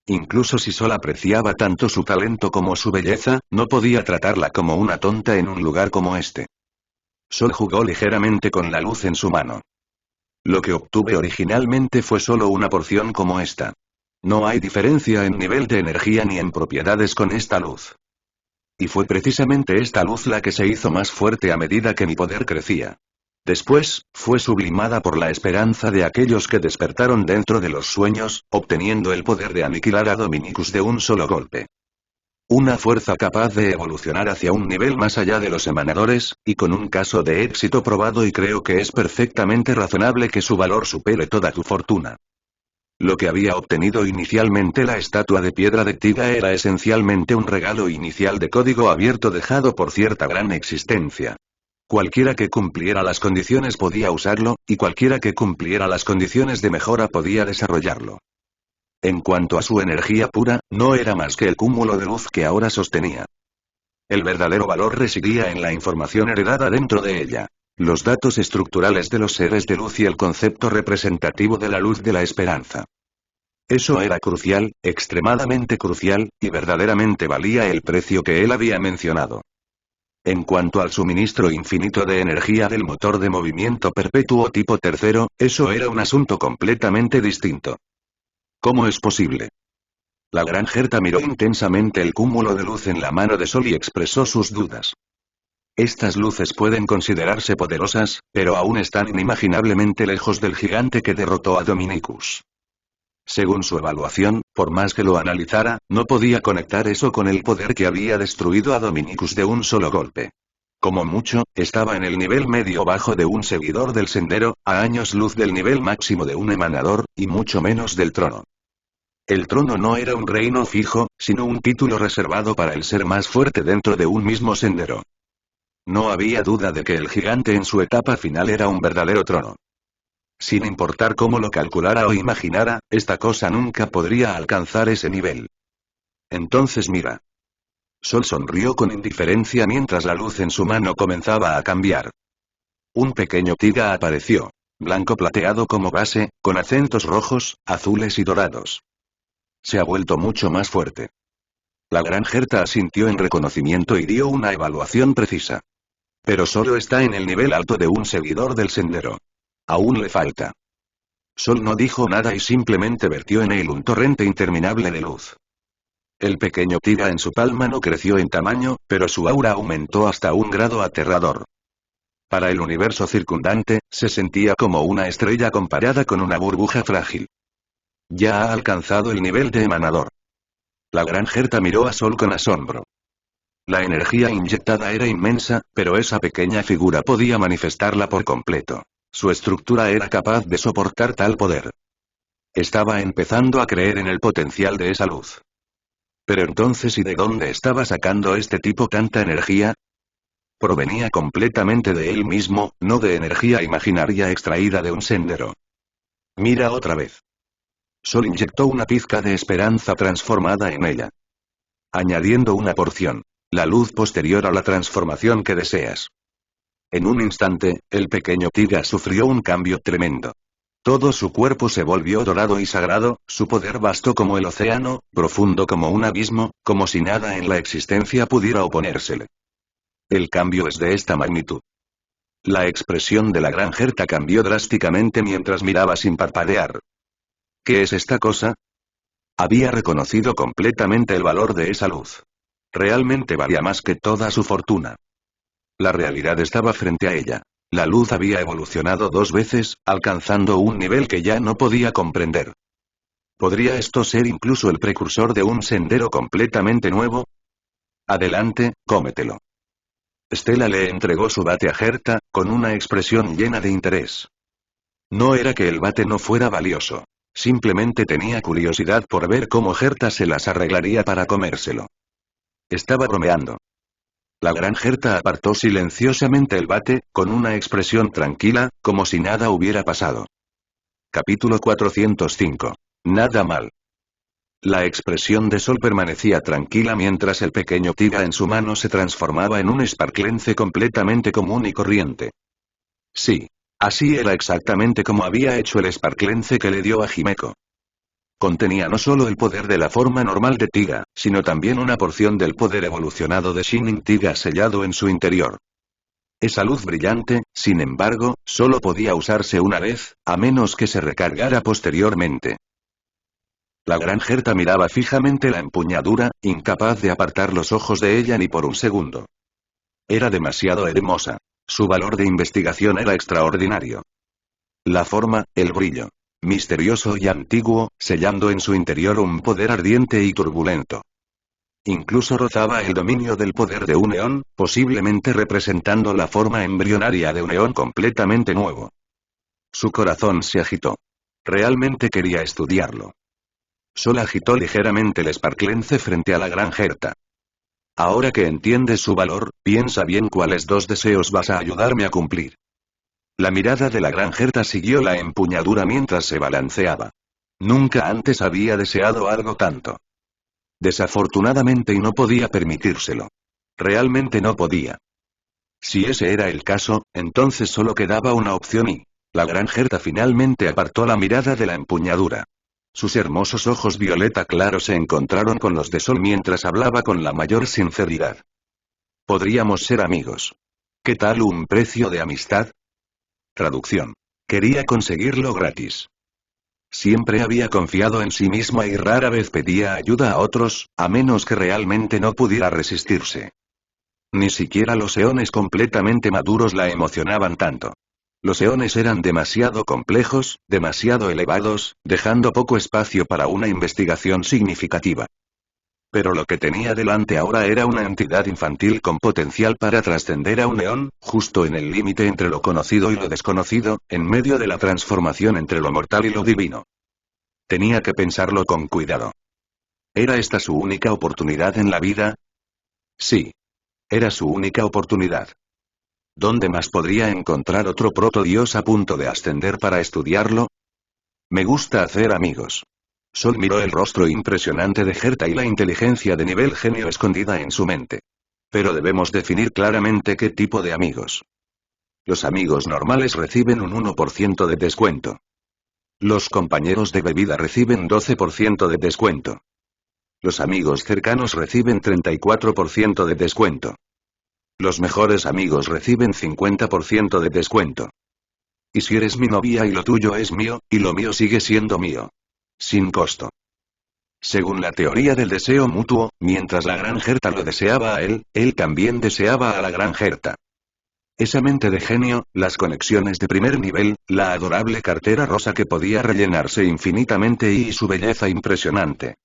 Speaker 1: Incluso si Sol apreciaba tanto su talento como su belleza, no podía tratarla como una tonta en un lugar como este. Sol jugó ligeramente con la luz en su mano. Lo que obtuve originalmente fue solo una porción como esta. No hay diferencia en nivel de energía ni en propiedades con esta luz. Y fue precisamente esta luz la que se hizo más fuerte a medida que mi poder crecía. Después, fue sublimada por la esperanza de aquellos que despertaron dentro de los sueños, obteniendo el poder de aniquilar a Dominicus de un solo golpe. Una fuerza capaz de evolucionar hacia un nivel más allá de los emanadores, y con un caso de éxito probado y creo que es perfectamente razonable que su valor supere toda tu fortuna. Lo que había obtenido inicialmente la estatua de piedra de Tiga era esencialmente un regalo inicial de código abierto dejado por cierta gran existencia. Cualquiera que cumpliera las condiciones podía usarlo, y cualquiera que cumpliera las condiciones de mejora podía desarrollarlo. En cuanto a su energía pura, no era más que el cúmulo de luz que ahora sostenía. El verdadero valor residía en la información heredada dentro de ella. Los datos estructurales de los seres de luz y el concepto representativo de la luz de la esperanza. Eso era crucial, extremadamente crucial, y verdaderamente valía el precio que él había mencionado. En cuanto al suministro infinito de energía del motor de movimiento perpetuo tipo tercero, eso era un asunto completamente distinto. ¿Cómo es posible? La gran Gerta miró intensamente el cúmulo de luz en la mano de Sol y expresó sus dudas. Estas luces pueden considerarse poderosas, pero aún están inimaginablemente lejos del gigante que derrotó a Dominicus. Según su evaluación, por más que lo analizara, no podía conectar eso con el poder que había destruido a Dominicus de un solo golpe. Como mucho, estaba en el nivel medio-bajo de un seguidor del sendero, a años luz del nivel máximo de un emanador, y mucho menos del trono. El trono no era un reino fijo, sino un título reservado para el ser más fuerte dentro de un mismo sendero. No había duda de que el gigante en su etapa final era un verdadero trono. Sin importar cómo lo calculara o imaginara, esta cosa nunca podría alcanzar ese nivel. Entonces mira. Sol sonrió con indiferencia mientras la luz en su mano comenzaba a cambiar. Un pequeño tiga apareció, blanco plateado como base, con acentos rojos, azules y dorados. Se ha vuelto mucho más fuerte. La gran Gerta asintió en reconocimiento y dio una evaluación precisa. Pero solo está en el nivel alto de un seguidor del sendero. Aún le falta. Sol no dijo nada y simplemente vertió en él un torrente interminable de luz. El pequeño tiga en su palma no creció en tamaño, pero su aura aumentó hasta un grado aterrador. Para el universo circundante, se sentía como una estrella comparada con una burbuja frágil. Ya ha alcanzado el nivel de emanador. La gran Gerta miró a Sol con asombro. La energía inyectada era inmensa, pero esa pequeña figura podía manifestarla por completo. Su estructura era capaz de soportar tal poder. Estaba empezando a creer en el potencial de esa luz. Pero entonces, ¿y de dónde estaba sacando este tipo tanta energía? Provenía completamente de él mismo, no de energía imaginaria extraída de un sendero. Mira otra vez. Sol inyectó una pizca de esperanza transformada en ella. Añadiendo una porción. La luz posterior a la transformación que deseas. En un instante, el pequeño tiga sufrió un cambio tremendo. Todo su cuerpo se volvió dorado y sagrado, su poder vasto como el océano, profundo como un abismo, como si nada en la existencia pudiera oponérsele. El cambio es de esta magnitud. La expresión de la gran Gerta cambió drásticamente mientras miraba sin parpadear. ¿Qué es esta cosa? Había reconocido completamente el valor de esa luz. Realmente valía más que toda su fortuna. La realidad estaba frente a ella. La luz había evolucionado 2 veces, alcanzando un nivel que ya no podía comprender. ¿Podría esto ser incluso el precursor de un sendero completamente nuevo? Adelante, cómetelo. Stella le entregó su bate a Herta, con una expresión llena de interés. No era que el bate no fuera valioso. Simplemente tenía curiosidad por ver cómo Herta se las arreglaría para comérselo. Estaba bromeando. La gran Herta apartó silenciosamente el bate, con una expresión tranquila, como si nada hubiera pasado. Capítulo 405. Nada mal. La expresión de Sol permanecía tranquila mientras el pequeño tiga en su mano se transformaba en un sparklence completamente común y corriente. Sí. Así era exactamente como había hecho el sparklence que le dio a Himeko. Contenía no solo el poder de la forma normal de Tiga, sino también una porción del poder evolucionado de Shining Tiga sellado en su interior. Esa luz brillante, sin embargo, solo podía usarse una vez, a menos que se recargara posteriormente. La gran Herta miraba fijamente la empuñadura, incapaz de apartar los ojos de ella ni por un segundo. Era demasiado hermosa. Su valor de investigación era extraordinario. La forma, el brillo. Misterioso y antiguo, sellando en su interior un poder ardiente y turbulento. Incluso rozaba el dominio del poder de un eón, posiblemente representando la forma embrionaria de un eón completamente nuevo. Su corazón se agitó. Realmente quería estudiarlo. Sol agitó ligeramente el sparklence frente a la gran Herta. Ahora que entiendes su valor, piensa bien cuáles dos deseos vas a ayudarme a cumplir. La mirada de la gran Herta siguió la empuñadura mientras se balanceaba. Nunca antes había deseado algo tanto. Desafortunadamente y no podía permitírselo. Realmente no podía. Si ese era el caso, entonces solo quedaba una opción y... La gran Herta finalmente apartó la mirada de la empuñadura. Sus hermosos ojos violeta claro se encontraron con los de Sol mientras hablaba con la mayor sinceridad. Podríamos ser amigos. ¿Qué tal un precio de amistad? Traducción. Quería conseguirlo gratis. Siempre había confiado en sí misma y rara vez pedía ayuda a otros, a menos que realmente no pudiera resistirse. Ni siquiera los eones completamente maduros la emocionaban tanto. Los eones eran demasiado complejos, demasiado elevados, dejando poco espacio para una investigación significativa. Pero lo que tenía delante ahora era una entidad infantil con potencial para trascender a un eón, justo en el límite entre lo conocido y lo desconocido, en medio de la transformación entre lo mortal y lo divino. Tenía que pensarlo con cuidado. ¿Era esta su única oportunidad en la vida? Sí. Era su única oportunidad. ¿Dónde más podría encontrar otro protodios a punto de ascender para estudiarlo? Me gusta hacer amigos. Sol miró el rostro impresionante de Herta y la inteligencia de nivel genio escondida en su mente. Pero debemos definir claramente qué tipo de amigos. Los amigos normales reciben un 1% de descuento. Los compañeros de bebida reciben 12% de descuento. Los amigos cercanos reciben 34% de descuento. Los mejores amigos reciben 50% de descuento. Y si eres mi novia y lo tuyo es mío, y lo mío sigue siendo mío. Sin costo. Según la teoría del deseo mutuo, mientras la gran Herta lo deseaba a él también deseaba a la gran Herta. Esa mente de genio, las conexiones de primer nivel, la adorable cartera rosa que podía rellenarse infinitamente y su belleza impresionante.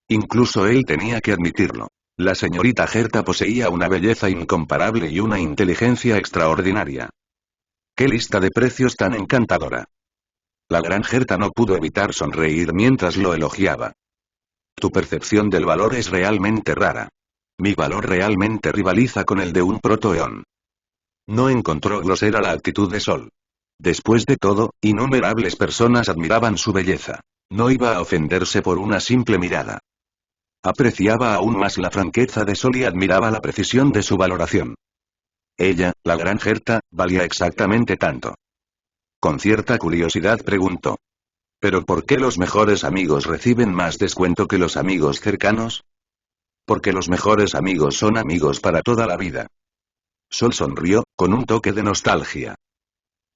Speaker 1: Incluso él tenía que admitirlo. La señorita Herta poseía una belleza incomparable y una inteligencia extraordinaria. ¡Qué lista de precios tan encantadora! La gran Herta no pudo evitar sonreír mientras lo elogiaba. Tu percepción del valor es realmente rara. Mi valor realmente rivaliza con el de un protoeón. No encontró grosera la actitud de Sol. Después de todo, innumerables personas admiraban su belleza. No iba a ofenderse por una simple mirada. Apreciaba aún más la franqueza de Sol y admiraba la precisión de su valoración. Ella, la gran Herta, valía exactamente tanto. Con cierta curiosidad preguntó. ¿Pero por qué los mejores amigos reciben más descuento que los amigos cercanos? Porque los mejores amigos son amigos para toda la vida. Sol sonrió, con un toque de nostalgia.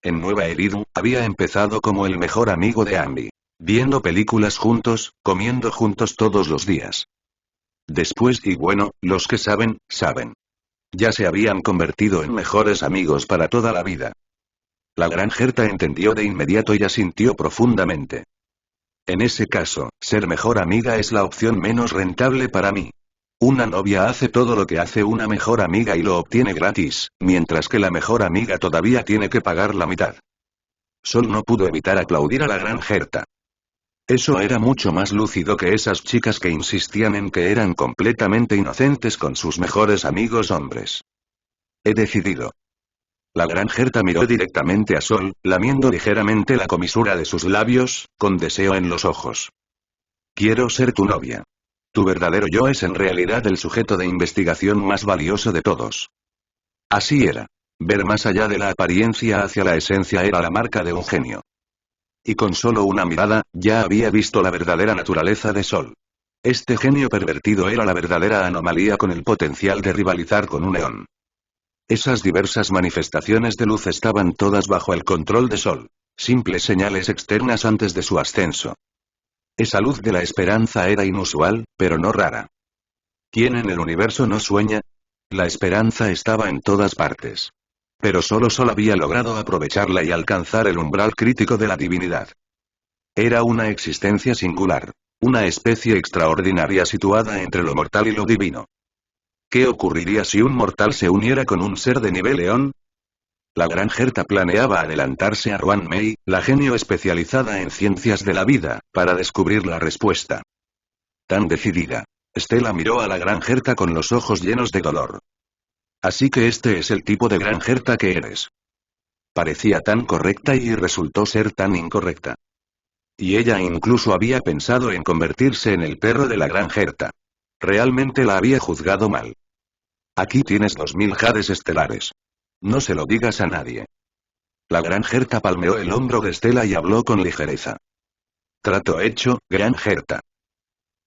Speaker 1: En Nueva Eridu, había empezado como el mejor amigo de Andy. Viendo películas juntos, comiendo juntos todos los días. Después y bueno, los que saben, saben. Ya se habían convertido en mejores amigos para toda la vida. La gran Herta entendió de inmediato y asintió profundamente. En ese caso, ser mejor amiga es la opción menos rentable para mí. Una novia hace todo lo que hace una mejor amiga y lo obtiene gratis, mientras que la mejor amiga todavía tiene que pagar la mitad. Sol no pudo evitar aplaudir a la gran Herta. Eso era mucho más lúcido que esas chicas que insistían en que eran completamente inocentes con sus mejores amigos hombres. He decidido. La gran Herta miró directamente a Sol, lamiendo ligeramente la comisura de sus labios, con deseo en los ojos. Quiero ser tu novia. Tu verdadero yo es en realidad el sujeto de investigación más valioso de todos. Así era. Ver más allá de la apariencia hacia la esencia era la marca de un genio. Y con solo una mirada, ya había visto la verdadera naturaleza de Sol. Este genio pervertido era la verdadera anomalía con el potencial de rivalizar con un león. Esas diversas manifestaciones de luz estaban todas bajo el control de Sol. Simples señales externas antes de su ascenso. Esa luz de la esperanza era inusual, pero no rara. ¿Quién en el universo no sueña? La esperanza estaba en todas partes. Pero solo Sol había logrado aprovecharla y alcanzar el umbral crítico de la divinidad. Era una existencia singular. Una especie extraordinaria situada entre lo mortal y lo divino. ¿Qué ocurriría si un mortal se uniera con un ser de nivel león? La gran Herta planeaba adelantarse a Ruan Mei, la genio especializada en ciencias de la vida, para descubrir la respuesta. Tan decidida. Stella miró a la gran Herta con los ojos llenos de dolor. Así que este es el tipo de gran Herta que eres. Parecía tan correcta y resultó ser tan incorrecta. Y ella incluso había pensado en convertirse en el perro de la gran Herta. Realmente la había juzgado mal. Aquí tienes 2000 jades estelares. No se lo digas a nadie. La gran Herta palmeó el hombro de Stella y habló con ligereza. Trato hecho, gran Herta.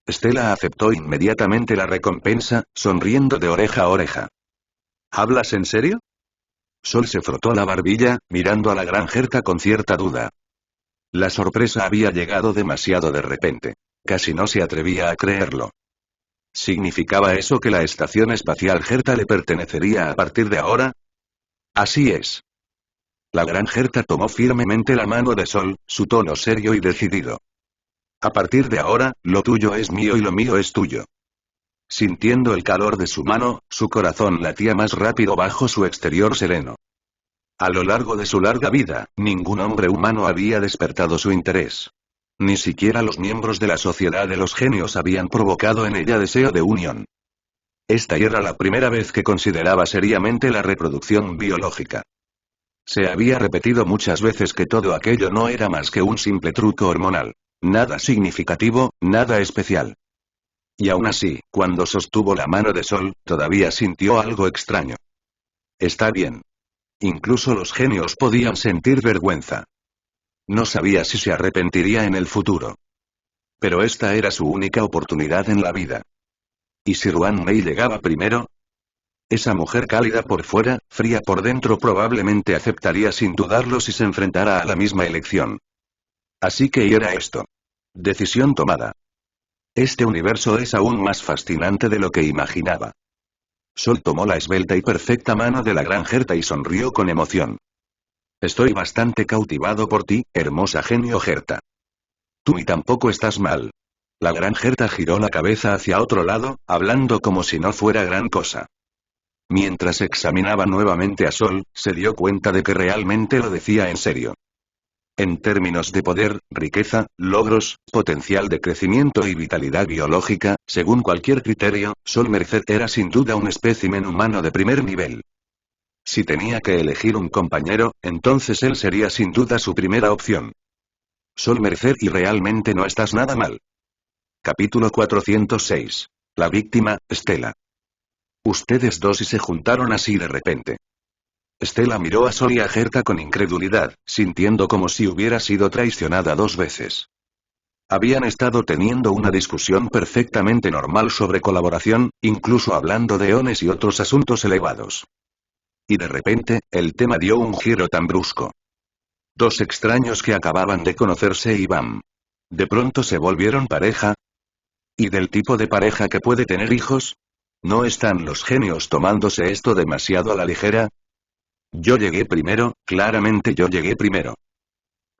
Speaker 1: Stella aceptó inmediatamente la recompensa, sonriendo de oreja a oreja. ¿Hablas en serio? Sol se frotó la barbilla, mirando a la gran Herta con cierta duda. La sorpresa había llegado demasiado de repente. Casi no se atrevía a creerlo. ¿Significaba eso que la estación espacial Herta le pertenecería a partir de ahora? Así es. La gran Herta tomó firmemente la mano de Sol, su tono serio y decidido. A partir de ahora, lo tuyo es mío y lo mío es tuyo. Sintiendo el calor de su mano, su corazón latía más rápido bajo su exterior sereno. A lo largo de su larga vida, ningún hombre humano había despertado su interés. Ni siquiera los miembros de la Sociedad de los Genios habían provocado en ella deseo de unión. Esta era la primera vez que consideraba seriamente la reproducción biológica. Se había repetido muchas veces que todo aquello no era más que un simple truco hormonal. Nada significativo, nada especial. Y aún así, cuando sostuvo la mano de Sol, todavía sintió algo extraño. Está bien. Incluso los genios podían sentir vergüenza. No sabía si se arrepentiría en el futuro. Pero esta era su única oportunidad en la vida. ¿Y si Ruan Mei llegaba primero? Esa mujer cálida por fuera, fría por dentro probablemente aceptaría sin dudarlo si se enfrentara a la misma elección. Así que era esto. Decisión tomada. Este universo es aún más fascinante de lo que imaginaba. Sol tomó la esbelta y perfecta mano de la gran Herta y sonrió con emoción. Estoy bastante cautivado por ti, hermosa genio Herta. Tú y tampoco estás mal. La gran Herta giró la cabeza hacia otro lado, hablando como si no fuera gran cosa. Mientras examinaba nuevamente a Sol, se dio cuenta de que realmente lo decía en serio. En términos de poder, riqueza, logros, potencial de crecimiento y vitalidad biológica, según cualquier criterio, Sol Merced era sin duda un espécimen humano de primer nivel. Si tenía que elegir un compañero, entonces él sería sin duda su primera opción. Sol Merced y realmente no estás nada mal. Capítulo 406. La víctima, Stella. Ustedes dos y se juntaron así de repente. Stella miró a Sol y a Herta con incredulidad, sintiendo como si hubiera sido traicionada 2 veces. Habían estado teniendo una discusión perfectamente normal sobre colaboración, incluso hablando de eones y otros asuntos elevados. Y de repente, el tema dio un giro tan brusco. 2 extraños que acababan de conocerse y ¡bam! De pronto se volvieron pareja. ¿Y del tipo de pareja que puede tener hijos? ¿No están los genios tomándose esto demasiado a la ligera? Yo llegué primero, claramente yo llegué primero.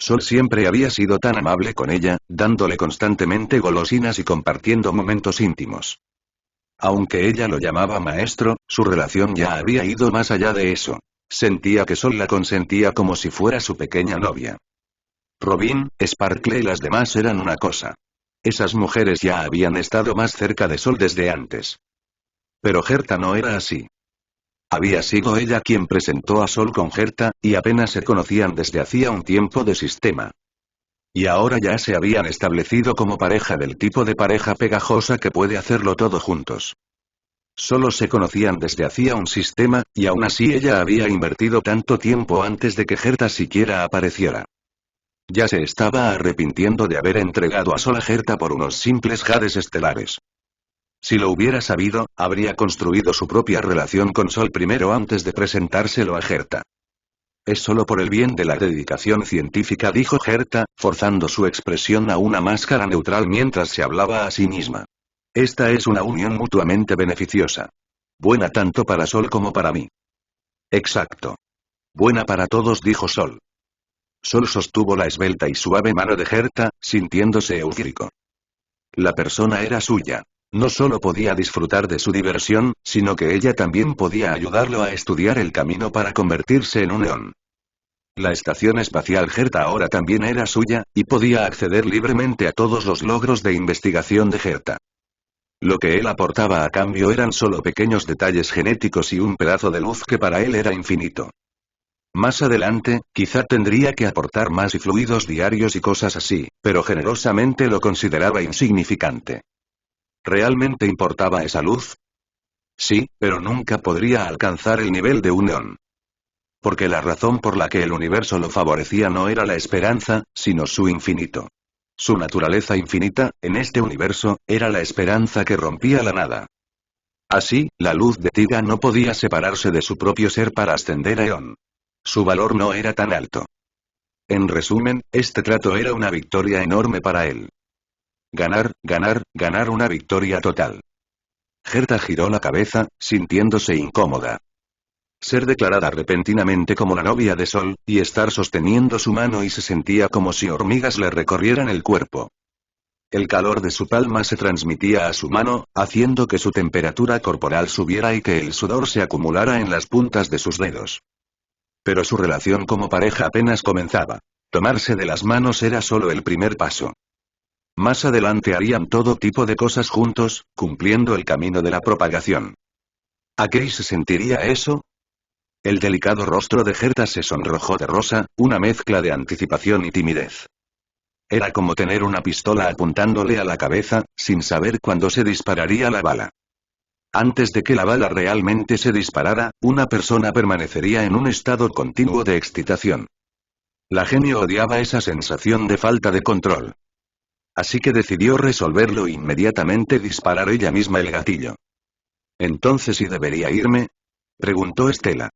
Speaker 1: Sol siempre había sido tan amable con ella, dándole constantemente golosinas y compartiendo momentos íntimos. Aunque ella lo llamaba maestro, su relación ya había ido más allá de eso. Sentía que Sol la consentía como si fuera su pequeña novia. Robin, Sparkle y las demás eran una cosa. Esas mujeres ya habían estado más cerca de Sol desde antes. Pero Herta no era así. Había sido ella quien presentó a Sol con Herta, y apenas se conocían desde hacía un tiempo de sistema. Y ahora ya se habían establecido como pareja del tipo de pareja pegajosa que puede hacerlo todo juntos. Solo se conocían desde hacía un sistema, y aún así ella había invertido tanto tiempo antes de que Herta siquiera apareciera. Ya se estaba arrepintiendo de haber entregado a Sol a Herta por unos simples jades estelares. Si lo hubiera sabido, habría construido su propia relación con Sol primero antes de presentárselo a Herta. Es solo por el bien de la dedicación científica, dijo Herta, forzando su expresión a una máscara neutral mientras se hablaba a sí misma. Esta es una unión mutuamente beneficiosa. Buena tanto para Sol como para mí. Exacto. Buena para todos, dijo Sol. Sol sostuvo la esbelta y suave mano de Herta, sintiéndose eufórico. La persona era suya. No solo podía disfrutar de su diversión, sino que ella también podía ayudarlo a estudiar el camino para convertirse en un eón. La estación espacial Herta ahora también era suya, y podía acceder libremente a todos los logros de investigación de Herta. Lo que él aportaba a cambio eran solo pequeños detalles genéticos y un pedazo de luz que para él era infinito. Más adelante, quizá tendría que aportar más y fluidos diarios y cosas así, pero generosamente lo consideraba insignificante. ¿Realmente importaba esa luz? Sí, pero nunca podría alcanzar el nivel de un eón. Porque la razón por la que el universo lo favorecía no era la esperanza, sino su infinito. Su naturaleza infinita, en este universo, era la esperanza que rompía la nada. Así, la luz de Tiga no podía separarse de su propio ser para ascender a eón. Su valor no era tan alto. En resumen, este trato era una victoria enorme para él. Ganar, ganar, ganar, una victoria total. Herta giró la cabeza, sintiéndose incómoda. Ser declarada repentinamente como la novia de Sol, y estar sosteniendo su mano y se sentía como si hormigas le recorrieran el cuerpo. El calor de su palma se transmitía a su mano, haciendo que su temperatura corporal subiera y que el sudor se acumulara en las puntas de sus dedos. Pero su relación como pareja apenas comenzaba. Tomarse de las manos era solo el primer paso. Más adelante harían todo tipo de cosas juntos, cumpliendo el camino de la propagación. ¿A qué se sentiría eso? El delicado rostro de Herta se sonrojó de rosa, una mezcla de anticipación y timidez. Era como tener una pistola apuntándole a la cabeza, sin saber cuándo se dispararía la bala. Antes de que la bala realmente se disparara, una persona permanecería en un estado continuo de excitación. La genio odiaba esa sensación de falta de control. Así que decidió resolverlo inmediatamente, disparar ella misma el gatillo. ¿Entonces sí debería irme?, preguntó Estela.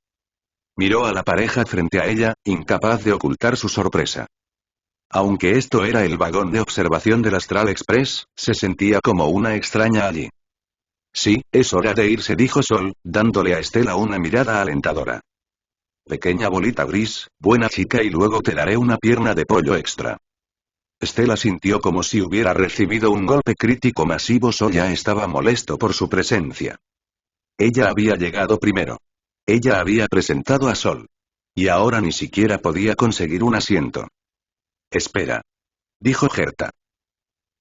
Speaker 1: Miró a la pareja frente a ella, incapaz de ocultar su sorpresa. Aunque esto era el vagón de observación del Astral Express, se sentía como una extraña allí. Sí, es hora de irse, dijo Sol, dándole a Estela una mirada alentadora. Pequeña bolita gris, buena chica, y luego te daré una pierna de pollo extra. Estela sintió como si hubiera recibido un golpe crítico masivo. Sol ya estaba molesto por su presencia. Ella había llegado primero. Ella había presentado a Sol. Y ahora ni siquiera podía conseguir un asiento. Espera, dijo Herta.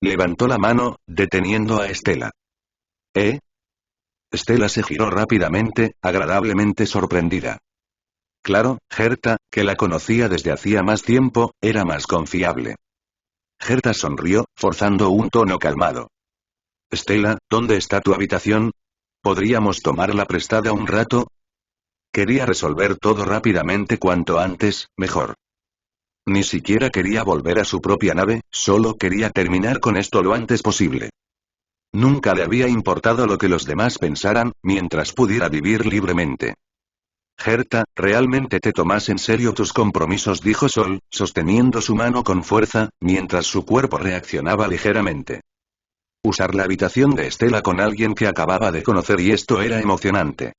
Speaker 1: Levantó la mano, deteniendo a Estela. ¿Eh? Estela se giró rápidamente, agradablemente sorprendida. Claro, Herta, que la conocía desde hacía más tiempo, era más confiable. Herta sonrió, forzando un tono calmado. Estela, ¿dónde está tu habitación? ¿Podríamos tomarla prestada un rato? Quería resolver todo rápidamente, cuanto antes, mejor. Ni siquiera quería volver a su propia nave, solo quería terminar con esto lo antes posible. Nunca le había importado lo que los demás pensaran, mientras pudiera vivir libremente. Herta, ¿realmente te tomas en serio tus compromisos?, dijo Sol, sosteniendo su mano con fuerza, mientras su cuerpo reaccionaba ligeramente. Usar la habitación de Estela con alguien que acababa de conocer, y esto era emocionante.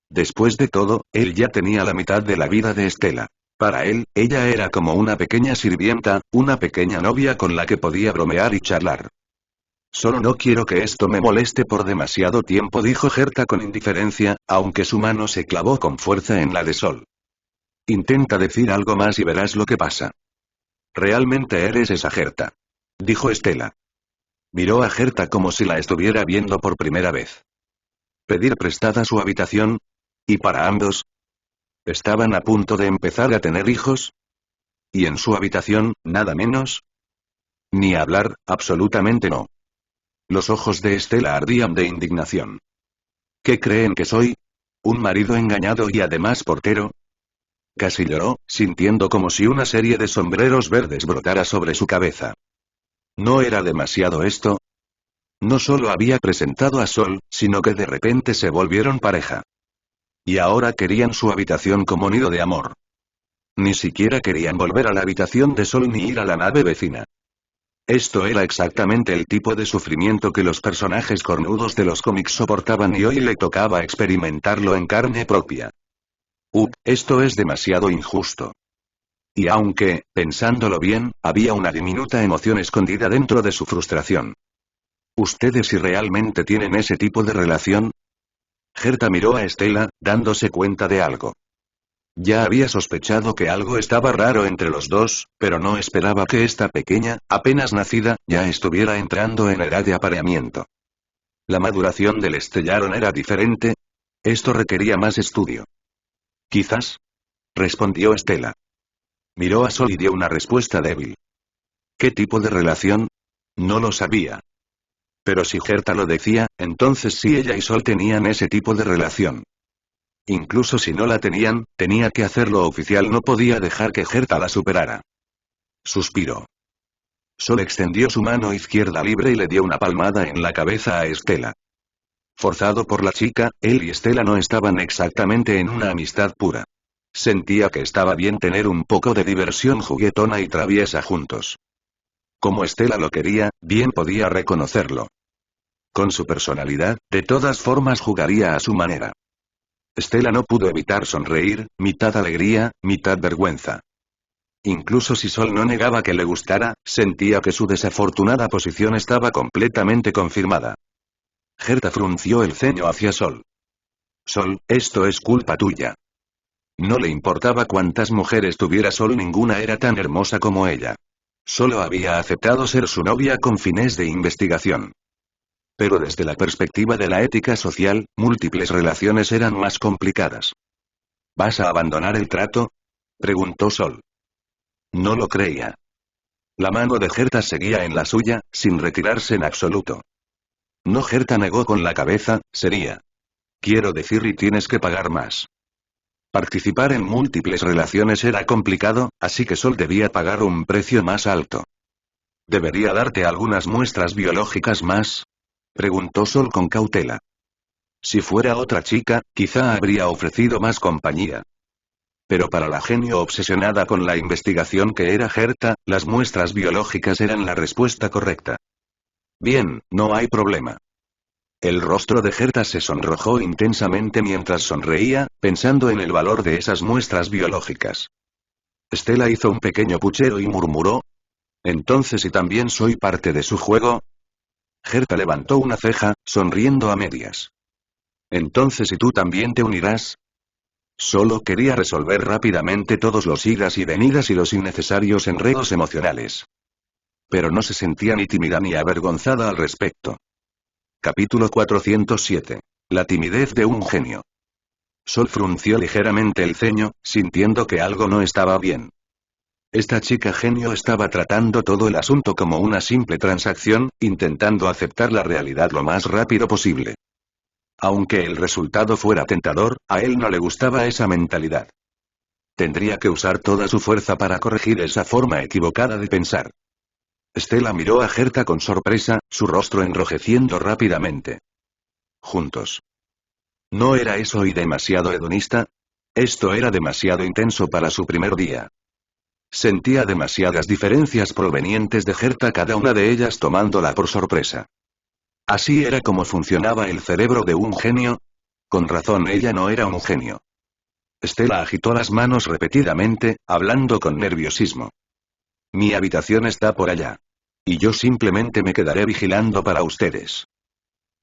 Speaker 1: Después de todo, él ya tenía la mitad de la vida de Estela. Para él, ella era como una pequeña sirvienta, una pequeña novia con la que podía bromear y charlar. Solo no quiero que esto me moleste por demasiado tiempo, dijo Herta con indiferencia, aunque su mano se clavó con fuerza en la de Sol. Intenta decir algo más y verás lo que pasa. Realmente eres esa Herta, dijo Estela. Miró a Herta como si la estuviera viendo por primera vez. Pedir prestada su habitación. ¿Y para ambos? ¿Estaban a punto de empezar a tener hijos? ¿Y en su habitación, nada menos? Ni hablar, absolutamente no. Los ojos de Estela ardían de indignación. ¿Qué creen que soy? ¿Un marido engañado y además portero? Casi lloró, sintiendo como si una serie de sombreros verdes brotara sobre su cabeza. ¿No era demasiado esto? No solo había presentado a Sol, sino que de repente se volvieron pareja. Y ahora querían su habitación como nido de amor. Ni siquiera querían volver a la habitación de Sol ni ir a la nave vecina. Esto era exactamente el tipo de sufrimiento que los personajes cornudos de los cómics soportaban y hoy le tocaba experimentarlo en carne propia. Esto es demasiado injusto. Y aunque, pensándolo bien, había una diminuta emoción escondida dentro de su frustración. ¿Ustedes si realmente tienen ese tipo de relación? Herta miró a Estela, dándose cuenta de algo. Ya había sospechado que algo estaba raro entre los dos, pero no esperaba que esta pequeña, apenas nacida, ya estuviera entrando en edad de apareamiento. La maduración del Stellarion era diferente. Esto requería más estudio. Quizás, respondió Estela. Miró a Sol y dio una respuesta débil. ¿Qué tipo de relación? No lo sabía. Pero si Herta lo decía, entonces sí, ella y Sol tenían ese tipo de relación. Incluso si no la tenían, tenía que hacerlo oficial, no podía dejar que Herta la superara. Suspiró. Sol extendió su mano izquierda libre y le dio una palmada en la cabeza a Estela. Forzado por la chica, él y Estela no estaban exactamente en una amistad pura. Sentía que estaba bien tener un poco de diversión juguetona y traviesa juntos. Como Estela lo quería, bien podía reconocerlo. Con su personalidad, de todas formas jugaría a su manera. Estela no pudo evitar sonreír, mitad alegría, mitad vergüenza. Incluso si Sol no negaba que le gustara, sentía que su desafortunada posición estaba completamente confirmada. Herta frunció el ceño hacia Sol. Sol, esto es culpa tuya. No le importaba cuántas mujeres tuviera Sol, ninguna era tan hermosa como ella. Solo había aceptado ser su novia con fines de investigación. Pero desde la perspectiva de la ética social, múltiples relaciones eran más complicadas. ¿Vas a abandonar el trato? Preguntó Sol. No lo creía. La mano de Herta seguía en la suya, sin retirarse en absoluto. No, Herta negó con la cabeza, sería. Quiero decir, y tienes que pagar más. Participar en múltiples relaciones era complicado, así que Sol debía pagar un precio más alto. ¿Debería darte algunas muestras biológicas más? Preguntó Sol con cautela. Si fuera otra chica, quizá habría ofrecido más compañía. Pero para la genio obsesionada con la investigación que era Herta, las muestras biológicas eran la respuesta correcta. Bien, no hay problema. El rostro de Herta se sonrojó intensamente mientras sonreía, pensando en el valor de esas muestras biológicas. Estela hizo un pequeño puchero y murmuró. ¿Entonces y también soy parte de su juego? Herta levantó una ceja, sonriendo a medias. ¿Entonces y tú también te unirás? Solo quería resolver rápidamente todos los idas y venidas y los innecesarios enredos emocionales. Pero no se sentía ni tímida ni avergonzada al respecto. Capítulo 407. La timidez de un genio. Sol frunció ligeramente el ceño, sintiendo que algo no estaba bien. Esta chica genio estaba tratando todo el asunto como una simple transacción, intentando aceptar la realidad lo más rápido posible. Aunque el resultado fuera tentador, a él no le gustaba esa mentalidad. Tendría que usar toda su fuerza para corregir esa forma equivocada de pensar. Estela miró a Herta con sorpresa, su rostro enrojeciendo rápidamente. Juntos. ¿No era eso y demasiado hedonista? Esto era demasiado intenso para su primer día. Sentía demasiadas diferencias provenientes de Herta, cada una de ellas tomándola por sorpresa. ¿Así era como funcionaba el cerebro de un genio? Con razón, ella no era un genio. Stella agitó las manos repetidamente, hablando con nerviosismo. Mi habitación está por allá. Y yo simplemente me quedaré vigilando para ustedes.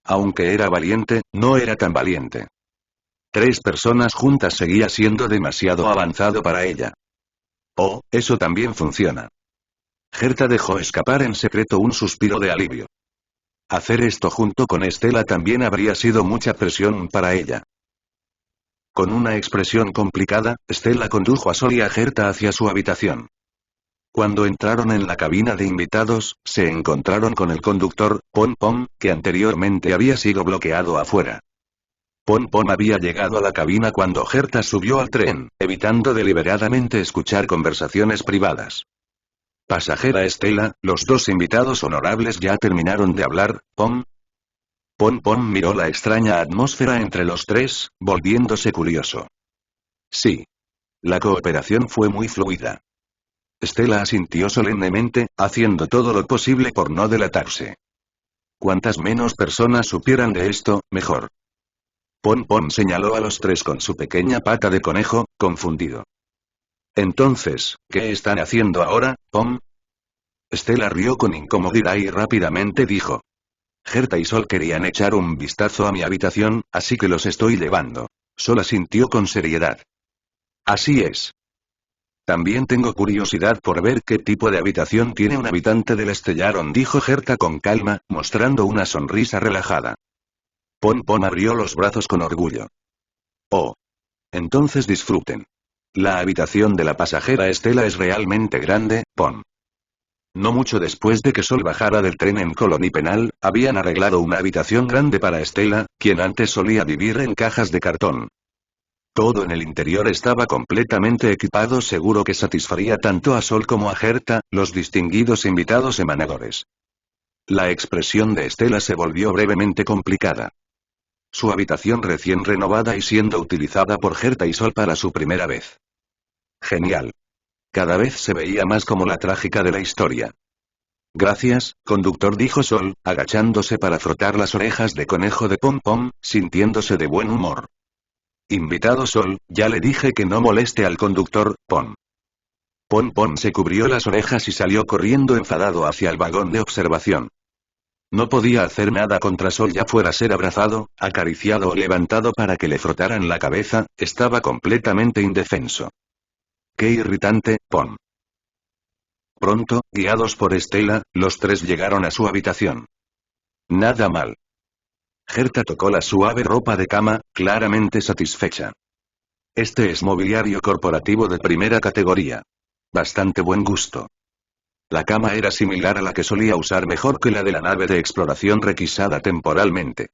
Speaker 1: Aunque era valiente, no era tan valiente. 3 personas juntas seguía siendo demasiado avanzado para ella. Oh, eso también funciona. Herta dejó escapar en secreto un suspiro de alivio. Hacer esto junto con Stella también habría sido mucha presión para ella. Con una expresión complicada, Stella condujo a Sol y a Herta hacia su habitación. Cuando entraron en la cabina de invitados, se encontraron con el conductor, Pom Pom, que anteriormente había sido bloqueado afuera. Pom Pom había llegado a la cabina cuando Herta subió al tren, evitando deliberadamente escuchar conversaciones privadas. Pasajera Stella, los 2 invitados honorables ya terminaron de hablar, Pom. Pom Pom miró la extraña atmósfera entre los 3, volviéndose curioso. Sí. La cooperación fue muy fluida. Stella asintió solemnemente, haciendo todo lo posible por no delatarse. Cuantas menos personas supieran de esto, mejor. Pom Pom señaló a los 3 con su pequeña pata de conejo, confundido. Entonces, ¿qué están haciendo ahora, Pom? Stella rió con incomodidad y rápidamente dijo. Herta y Sol querían echar un vistazo a mi habitación, así que los estoy llevando. Sol asintió con seriedad. Así es. También tengo curiosidad por ver qué tipo de habitación tiene un habitante del Estellaron, dijo Herta con calma, mostrando una sonrisa relajada. Pom Pom abrió los brazos con orgullo. Oh. Entonces disfruten. La habitación de la pasajera Stella es realmente grande, Pom. No mucho después de que Sol bajara del tren en Colony Penal, habían arreglado una habitación grande para Stella, quien antes solía vivir en cajas de cartón. Todo en el interior estaba completamente equipado, seguro que satisfaría tanto a Sol como a Herta, los distinguidos invitados emanadores. La expresión de Stella se volvió brevemente complicada. Su habitación recién renovada y siendo utilizada por Herta y Sol para su primera vez. Genial. Cada vez se veía más como la trágica de la historia. Gracias, conductor, dijo Sol, agachándose para frotar las orejas de conejo de Pom Pom, sintiéndose de buen humor. Invitado Sol, ya le dije que no moleste al conductor, Pom. Pom Pom se cubrió las orejas y salió corriendo enfadado hacia el vagón de observación. No podía hacer nada contra Sol, ya fuera ser abrazado, acariciado o levantado para que le frotaran la cabeza, estaba completamente indefenso. Qué irritante, Pom. Pronto, guiados por Stella, los 3 llegaron a su habitación. Nada mal. Herta tocó la suave ropa de cama, claramente satisfecha. Este es mobiliario corporativo de primera categoría. Bastante buen gusto. La cama era similar a la que solía usar, mejor que la de la nave de exploración requisada temporalmente.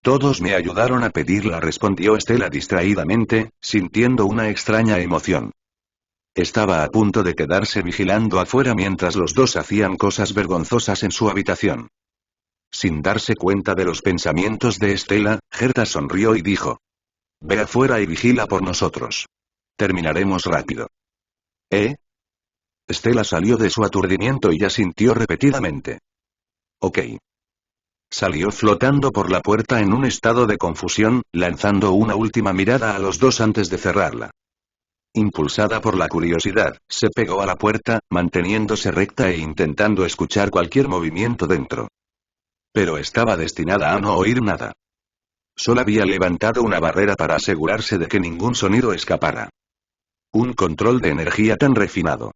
Speaker 1: Todos me ayudaron a pedirla, respondió Stella distraídamente, sintiendo una extraña emoción. Estaba a punto de quedarse vigilando afuera mientras los 2 hacían cosas vergonzosas en su habitación. Sin darse cuenta de los pensamientos de Stella, Herta sonrió y dijo. Ve afuera y vigila por nosotros. Terminaremos rápido. ¿Eh? Stella salió de su aturdimiento y asintió repetidamente. Ok. Salió flotando por la puerta en un estado de confusión, lanzando una última mirada a los 2 antes de cerrarla. Impulsada por la curiosidad, se pegó a la puerta, manteniéndose recta e intentando escuchar cualquier movimiento dentro. Pero estaba destinada a no oír nada. Sol había levantado una barrera para asegurarse de que ningún sonido escapara. Un control de energía tan refinado.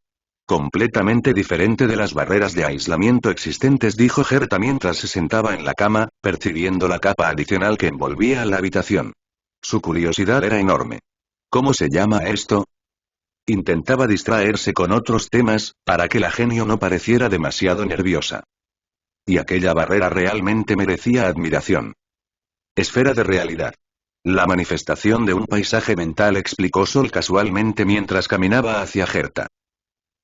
Speaker 1: Completamente diferente de las barreras de aislamiento existentes, dijo Herta mientras se sentaba en la cama, percibiendo la capa adicional que envolvía la habitación. Su curiosidad era enorme. ¿Cómo se llama esto? Intentaba distraerse con otros temas, para que la genio no pareciera demasiado nerviosa. Y aquella barrera realmente merecía admiración. Esfera de realidad. La manifestación de un paisaje mental, explicó Sol casualmente mientras caminaba hacia Herta.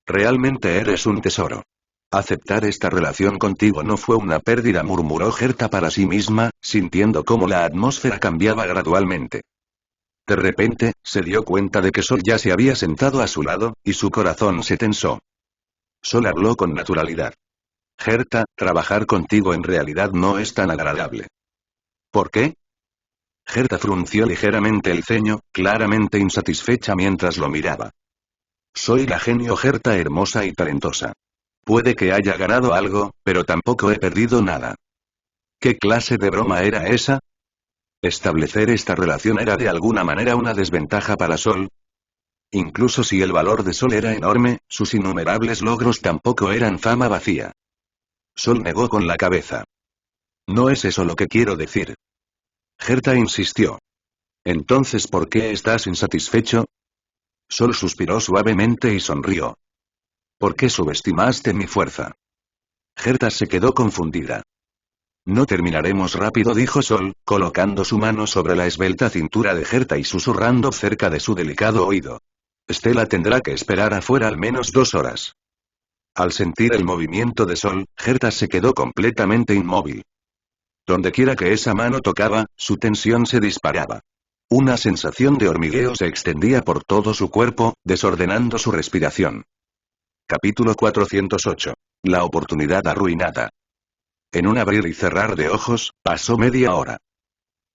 Speaker 1: Realmente eres un tesoro. Aceptar esta relación contigo no fue una pérdida, murmuró Herta para sí misma, sintiendo cómo la atmósfera cambiaba gradualmente. De repente, se dio cuenta de que Sol ya se había sentado a su lado, y su corazón se tensó. Sol habló con naturalidad. Herta, trabajar contigo en realidad no es tan agradable. ¿Por qué? Gerta frunció ligeramente el ceño, claramente insatisfecha mientras lo miraba. Soy la genio Gerta hermosa y talentosa. Puede que haya ganado algo, pero tampoco he perdido nada. ¿Qué clase de broma era esa? ¿Establecer esta relación era de alguna manera una desventaja para Sol? Incluso si el valor de Sol era enorme, sus innumerables logros tampoco eran fama vacía. Sol negó con la cabeza. No es eso lo que quiero decir. Gerta insistió. Entonces, ¿por qué estás insatisfecho? Sol suspiró suavemente y sonrió. ¿Por qué subestimaste mi fuerza? Gerta se quedó confundida. No terminaremos rápido, dijo Sol, colocando su mano sobre la esbelta cintura de Gerta y susurrando cerca de su delicado oído. Stella tendrá que esperar afuera al menos 2 horas. Al sentir el movimiento de Sol, Gerta se quedó completamente inmóvil. Dondequiera que esa mano tocaba, su tensión se disparaba. Una sensación de hormigueo se extendía por todo su cuerpo, desordenando su respiración. Capítulo 408. La oportunidad arruinada. En un abrir y cerrar de ojos, pasó media hora.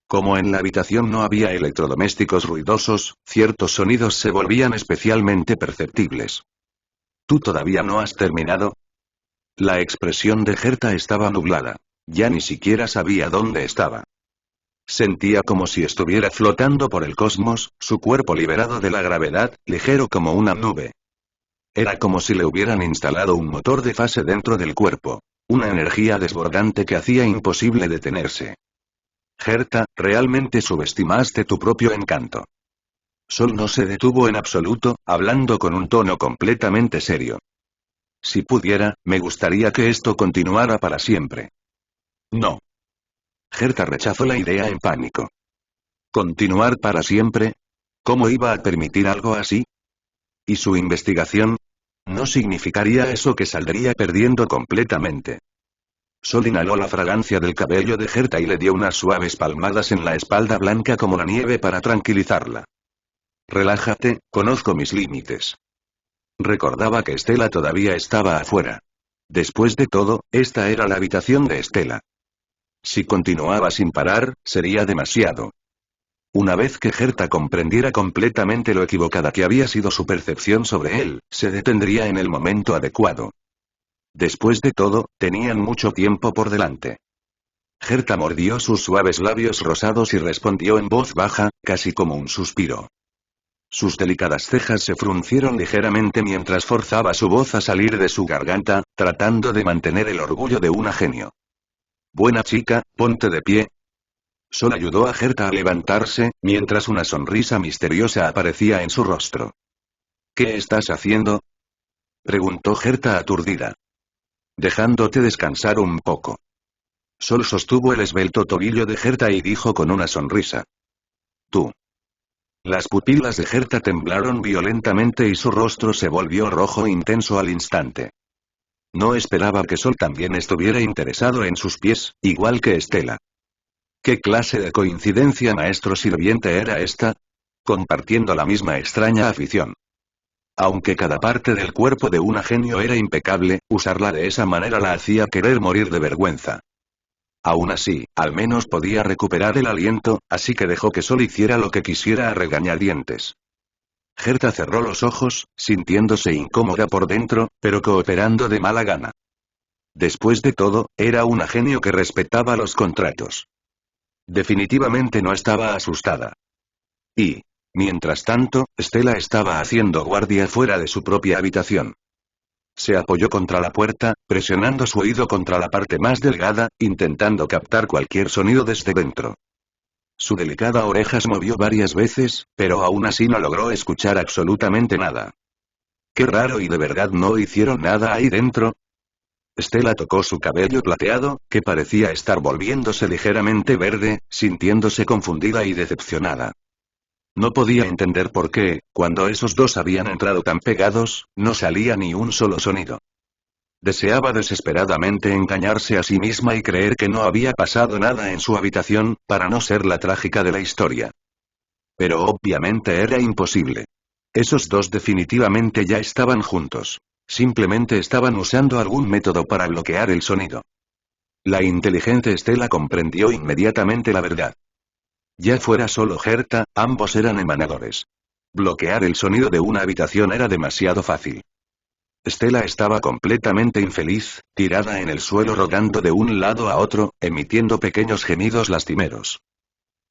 Speaker 1: Como en la habitación no había electrodomésticos ruidosos, ciertos sonidos se volvían especialmente perceptibles. ¿Tú todavía no has terminado? La expresión de Gerta estaba nublada. Ya ni siquiera sabía dónde estaba. Sentía como si estuviera flotando por el cosmos, su cuerpo liberado de la gravedad, ligero como una nube. Era como si le hubieran instalado un motor de fase dentro del cuerpo. Una energía desbordante que hacía imposible detenerse. Gerta, realmente subestimaste tu propio encanto. Sol no se detuvo en absoluto, hablando con un tono completamente serio. Si pudiera, me gustaría que esto continuara para siempre. No. Gerta rechazó la idea en pánico. ¿Continuar para siempre? ¿Cómo iba a permitir algo así? ¿Y su investigación? ¿No significaría eso que saldría perdiendo completamente? Sol inhaló la fragancia del cabello de Gerta y le dio unas suaves palmadas en la espalda blanca como la nieve para tranquilizarla. Relájate, conozco mis límites. Recordaba que Stella todavía estaba afuera. Después de todo, esta era la habitación de Stella. Si continuaba sin parar, sería demasiado. Una vez que Gerta comprendiera completamente lo equivocada que había sido su percepción sobre él, se detendría en el momento adecuado. Después de todo, tenían mucho tiempo por delante. Gerta mordió sus suaves labios rosados y respondió en voz baja, casi como un suspiro. Sus delicadas cejas se fruncieron ligeramente mientras forzaba su voz a salir de su garganta, tratando de mantener el orgullo de una genio. Buena chica, ponte de pie. Sol ayudó a Gerta a levantarse, mientras una sonrisa misteriosa aparecía en su rostro. ¿Qué estás haciendo? Preguntó Gerta aturdida. Dejándote descansar un poco. Sol sostuvo el esbelto tobillo de Gerta y dijo con una sonrisa. Tú. Las pupilas de Gerta temblaron violentamente y su rostro se volvió rojo intenso al instante. No esperaba que Sol también estuviera interesado en sus pies, igual que Stella. ¿Qué clase de coincidencia maestro-sirviente era esta? Compartiendo la misma extraña afición. Aunque cada parte del cuerpo de una genio era impecable, usarla de esa manera la hacía querer morir de vergüenza. Aún así, al menos podía recuperar el aliento, así que dejó que Sol hiciera lo que quisiera a regañadientes. Gerta cerró los ojos, sintiéndose incómoda por dentro, pero cooperando de mala gana. Después de todo, era una genio que respetaba los contratos. Definitivamente no estaba asustada. Y, mientras tanto, Stella estaba haciendo guardia fuera de su propia habitación. Se apoyó contra la puerta, presionando su oído contra la parte más delgada, intentando captar cualquier sonido desde dentro. Su delicada oreja se movió varias veces, pero aún así no logró escuchar absolutamente nada. Qué raro, ¿y de verdad no hicieron nada ahí dentro? Stella tocó su cabello plateado, que parecía estar volviéndose ligeramente verde, sintiéndose confundida y decepcionada. No podía entender por qué, cuando esos dos habían entrado tan pegados, no salía ni un solo sonido. Deseaba desesperadamente engañarse a sí misma y creer que no había pasado nada en su habitación, para no ser la trágica de la historia. Pero obviamente era imposible. Esos dos definitivamente ya estaban juntos. Simplemente estaban usando algún método para bloquear el sonido. La inteligente Stella comprendió inmediatamente la verdad. Ya fuera solo Herta, ambos eran emanadores. Bloquear el sonido de una habitación era demasiado fácil. Stella estaba completamente infeliz, tirada en el suelo rodando de un lado a otro, emitiendo pequeños gemidos lastimeros.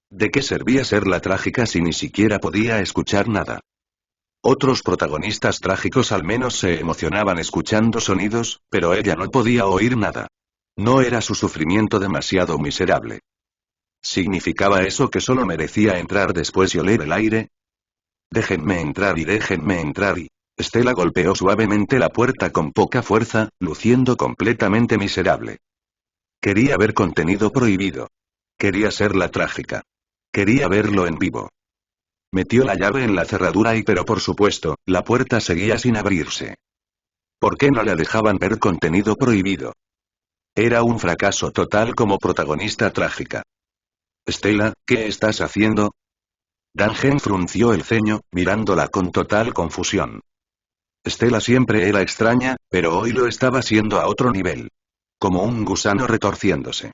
Speaker 1: ¿De qué servía ser la trágica si ni siquiera podía escuchar nada? Otros protagonistas trágicos al menos se emocionaban escuchando sonidos, pero ella no podía oír nada. ¿No era su sufrimiento demasiado miserable? ¿Significaba eso que solo merecía entrar después y oler el aire? Déjenme entrar y déjenme entrar y... Stella golpeó suavemente la puerta con poca fuerza, luciendo completamente miserable. Quería ver contenido prohibido. Quería ser la trágica. Quería verlo en vivo. Metió la llave en la cerradura pero por supuesto, la puerta seguía sin abrirse. ¿Por qué no la dejaban ver contenido prohibido? Era un fracaso total como protagonista trágica. Stella, ¿qué estás haciendo? Dangen frunció el ceño, mirándola con total confusión. Stella siempre era extraña, pero hoy lo estaba siendo a otro nivel. Como un gusano retorciéndose.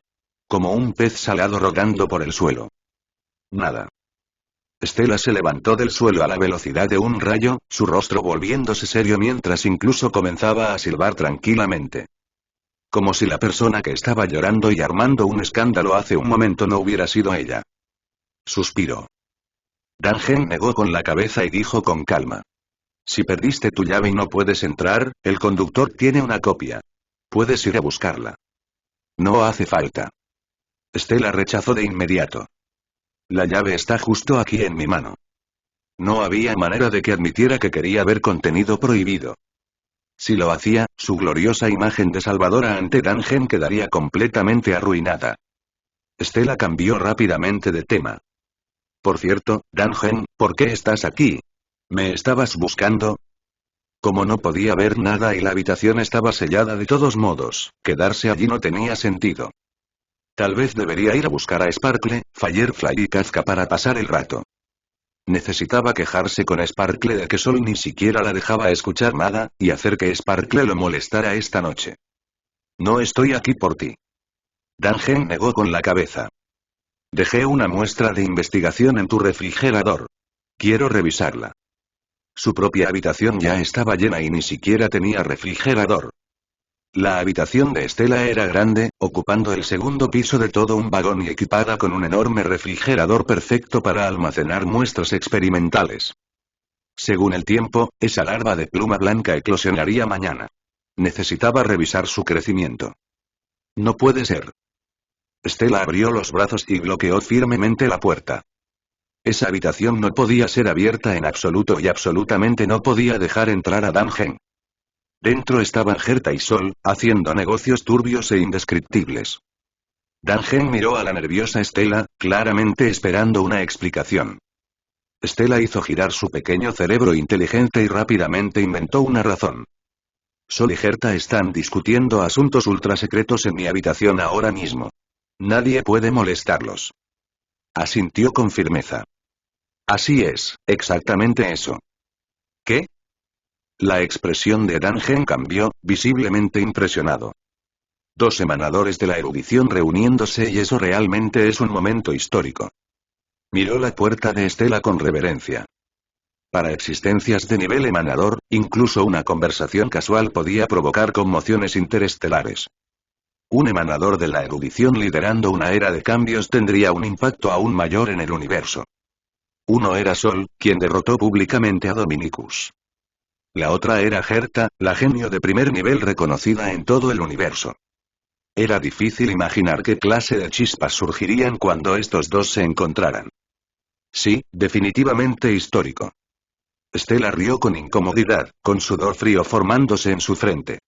Speaker 1: Como un pez salado rodando por el suelo. Nada. Stella se levantó del suelo a la velocidad de un rayo, su rostro volviéndose serio mientras incluso comenzaba a silbar tranquilamente. Como si la persona que estaba llorando y armando un escándalo hace un momento no hubiera sido ella. Suspiró. Dangen negó con la cabeza y dijo con calma. Si perdiste tu llave y no puedes entrar, el conductor tiene una copia. Puedes ir a buscarla. No hace falta. Stella rechazó de inmediato. La llave está justo aquí en mi mano. No había manera de que admitiera que quería ver contenido prohibido. Si lo hacía, su gloriosa imagen de salvadora ante Dangen quedaría completamente arruinada. Stella cambió rápidamente de tema. Por cierto, Dangen, ¿por qué estás aquí? ¿Me estabas buscando? Como no podía ver nada y la habitación estaba sellada de todos modos, quedarse allí no tenía sentido. Tal vez debería ir a buscar a Sparkle, Firefly y Kafka para pasar el rato. Necesitaba quejarse con Sparkle de que Sol ni siquiera la dejaba escuchar nada, y hacer que Sparkle lo molestara esta noche. No estoy aquí por ti. Dangen negó con la cabeza. Dejé una muestra de investigación en tu refrigerador. Quiero revisarla. Su propia habitación ya estaba llena y ni siquiera tenía refrigerador. La habitación de Stella era grande, ocupando el segundo piso de todo un vagón y equipada con un enorme refrigerador perfecto para almacenar muestras experimentales. Según el tiempo, esa larva de pluma blanca eclosionaría mañana. Necesitaba revisar su crecimiento. No puede ser. Stella abrió los brazos y bloqueó firmemente la puerta. Esa habitación no podía ser abierta en absoluto y absolutamente no podía dejar entrar a Dangen. Dentro estaban Herta y Sol, haciendo negocios turbios e indescriptibles. Dangen miró a la nerviosa Stella, claramente esperando una explicación. Stella hizo girar su pequeño cerebro inteligente y rápidamente inventó una razón. Sol y Herta están discutiendo asuntos ultrasecretos en mi habitación ahora mismo. Nadie puede molestarlos. Asintió con firmeza. Así es, exactamente eso. ¿Qué? La expresión de Dangen cambió, visiblemente impresionado. Dos emanadores de la erudición reuniéndose y eso realmente es un momento histórico. Miró la puerta de Stella con reverencia. Para existencias de nivel emanador, incluso una conversación casual podía provocar conmociones interestelares. Un emanador de la erudición liderando una era de cambios tendría un impacto aún mayor en el universo. Uno era Sol, quien derrotó públicamente a Dominicus. La otra era Herta, la genio de primer nivel reconocida en todo el universo. Era difícil imaginar qué clase de chispas surgirían cuando estos dos se encontraran. Sí, definitivamente histórico. Stella rió con incomodidad, con sudor frío formándose en su frente.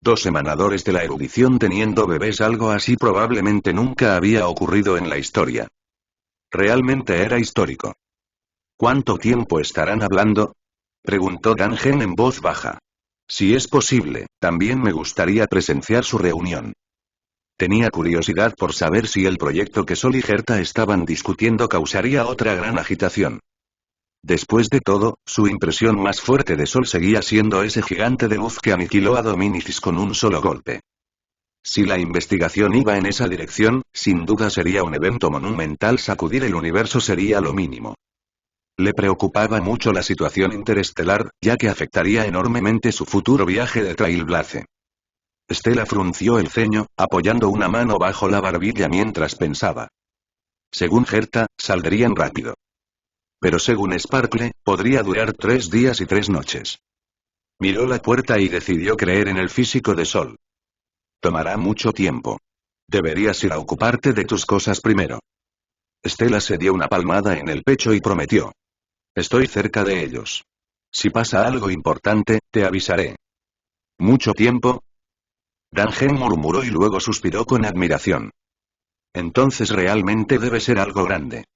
Speaker 1: Dos emanadores de la erudición teniendo bebés, algo así probablemente nunca había ocurrido en la historia. Realmente era histórico. ¿Cuánto tiempo estarán hablando? Preguntó Dangen en voz baja. Si es posible, también me gustaría presenciar su reunión. Tenía curiosidad por saber si el proyecto que Sol y Herta estaban discutiendo causaría otra gran agitación. Después de todo, su impresión más fuerte de Sol seguía siendo ese gigante de luz que aniquiló a Dominicis con un solo golpe. Si la investigación iba en esa dirección, sin duda sería un evento monumental. Sacudir el universo sería lo mínimo. Le preocupaba mucho la situación interestelar, ya que afectaría enormemente su futuro viaje de Trailblaze. Stella frunció el ceño, apoyando una mano bajo la barbilla mientras pensaba. Según Herta, saldrían rápido. Pero según Sparkle, podría durar 3 días y 3 noches. Miró la puerta y decidió creer en el físico de Sol. Tomará mucho tiempo. Deberías ir a ocuparte de tus cosas primero. Stella se dio una palmada en el pecho y prometió. Estoy cerca de ellos. Si pasa algo importante, te avisaré. ¿Mucho tiempo? Dangen murmuró y luego suspiró con admiración. Entonces realmente debe ser algo grande.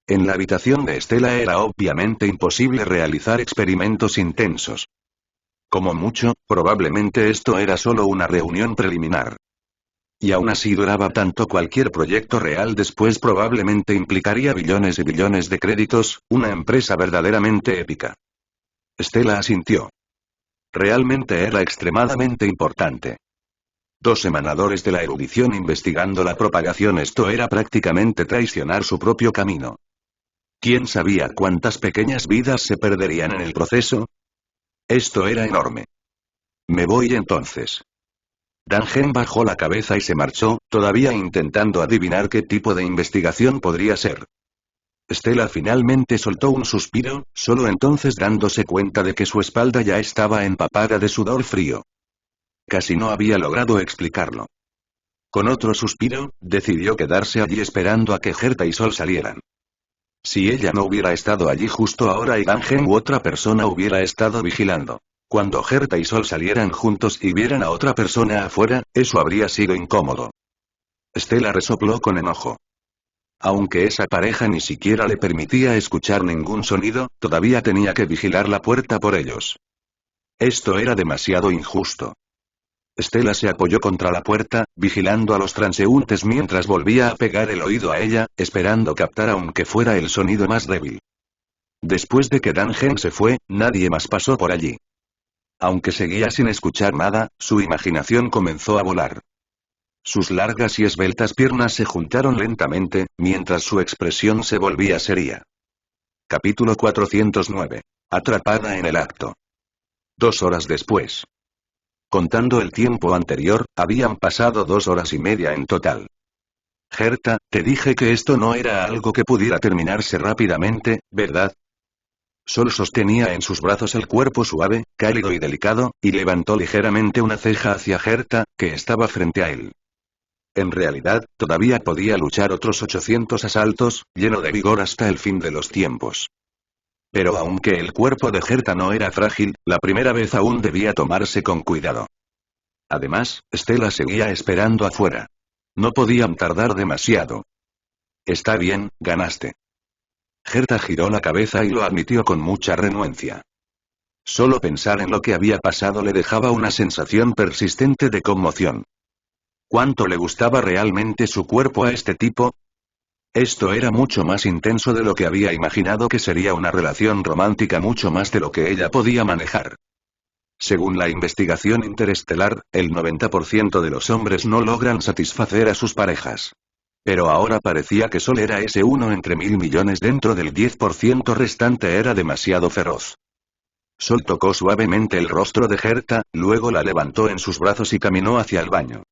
Speaker 1: En la habitación de Stella era obviamente imposible realizar experimentos intensos. Como mucho, probablemente esto era solo una reunión preliminar. Y aún así duraba tanto. Cualquier proyecto real después probablemente implicaría billones y billones de créditos, una empresa verdaderamente épica. Stella asintió. Realmente era extremadamente importante. 2 emanadores de la erudición investigando la propagación. Esto era prácticamente traicionar su propio camino. ¿Quién sabía cuántas pequeñas vidas se perderían en el proceso? Esto era enorme. Me voy entonces. Dangen bajó la cabeza y se marchó, todavía intentando adivinar qué tipo de investigación podría ser. Stella finalmente soltó un suspiro, solo entonces dándose cuenta de que su espalda ya estaba empapada de sudor frío. Casi no había logrado explicarlo. Con otro suspiro, decidió quedarse allí esperando a que Herta y Sol salieran. Si ella no hubiera estado allí justo ahora y Dangen u otra persona hubiera estado vigilando. Cuando Herta y Sol salieran juntos y vieran a otra persona afuera, eso habría sido incómodo. Stella resopló con enojo. Aunque esa pareja ni siquiera le permitía escuchar ningún sonido, todavía tenía que vigilar la puerta por ellos. Esto era demasiado injusto. Stella se apoyó contra la puerta, vigilando a los transeúntes mientras volvía a pegar el oído a ella, esperando captar aunque fuera el sonido más débil. Después de que Dangen se fue, nadie más pasó por allí. Aunque seguía sin escuchar nada, su imaginación comenzó a volar. Sus largas y esbeltas piernas se juntaron lentamente, mientras su expresión se volvía seria. Capítulo 409. Atrapada en el acto. 2 horas después. Contando el tiempo anterior, habían pasado 2 horas y media en total. Herta, te dije que esto no era algo que pudiera terminarse rápidamente, ¿verdad? Sol sostenía en sus brazos el cuerpo suave, cálido y delicado, y levantó ligeramente una ceja hacia Herta, que estaba frente a él. En realidad, todavía podía luchar otros 800 asaltos, lleno de vigor hasta el fin de los tiempos. Pero aunque el cuerpo de Herta no era frágil, la primera vez aún debía tomarse con cuidado. Además, Stella seguía esperando afuera. No podían tardar demasiado. Está bien, ganaste. Herta giró la cabeza y lo admitió con mucha renuencia. Solo pensar en lo que había pasado le dejaba una sensación persistente de conmoción. ¿Cuánto le gustaba realmente su cuerpo a este tipo? Esto era mucho más intenso de lo que había imaginado que sería una relación romántica, mucho más de lo que ella podía manejar. Según la investigación interestelar, el 90% de los hombres no logran satisfacer a sus parejas. Pero ahora parecía que Sol era ese 1 entre 1000 millones dentro del 10% restante. Era demasiado feroz. Sol tocó suavemente el rostro de Herta, luego la levantó en sus brazos y caminó hacia el baño.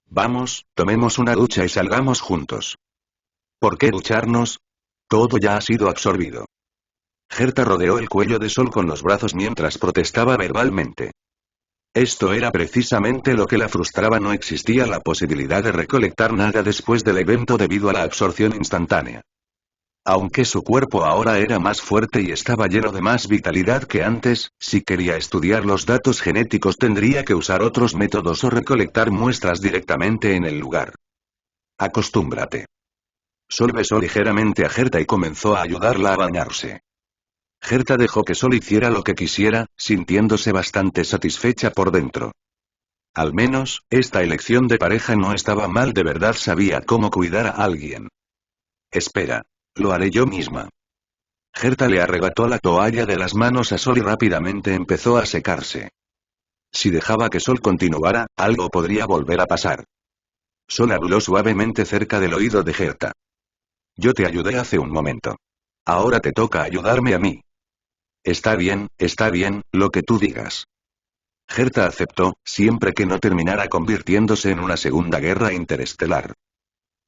Speaker 1: Vamos, tomemos una ducha y salgamos juntos. ¿Por qué ducharnos? Todo ya ha sido absorbido. Herta rodeó el cuello de Sol con los brazos mientras protestaba verbalmente. Esto era precisamente lo que la frustraba. No existía la posibilidad de recolectar nada después del evento debido a la absorción instantánea. Aunque su cuerpo ahora era más fuerte y estaba lleno de más vitalidad que antes, si quería estudiar los datos genéticos tendría que usar otros métodos o recolectar muestras directamente en el lugar. Acostúmbrate. Sol besó ligeramente a Herta y comenzó a ayudarla a bañarse. Herta dejó que Sol hiciera lo que quisiera, sintiéndose bastante satisfecha por dentro. Al menos, esta elección de pareja no estaba mal. De verdad sabía cómo cuidar a alguien. Espera. Lo haré yo misma. Herta le arrebató la toalla de las manos a Sol y rápidamente empezó a secarse. Si dejaba que Sol continuara, algo podría volver a pasar. Sol habló suavemente cerca del oído de Herta. Yo te ayudé hace un momento. Ahora te toca ayudarme a mí. Está bien, lo que tú digas. Herta aceptó, siempre que no terminara convirtiéndose en una segunda guerra interestelar.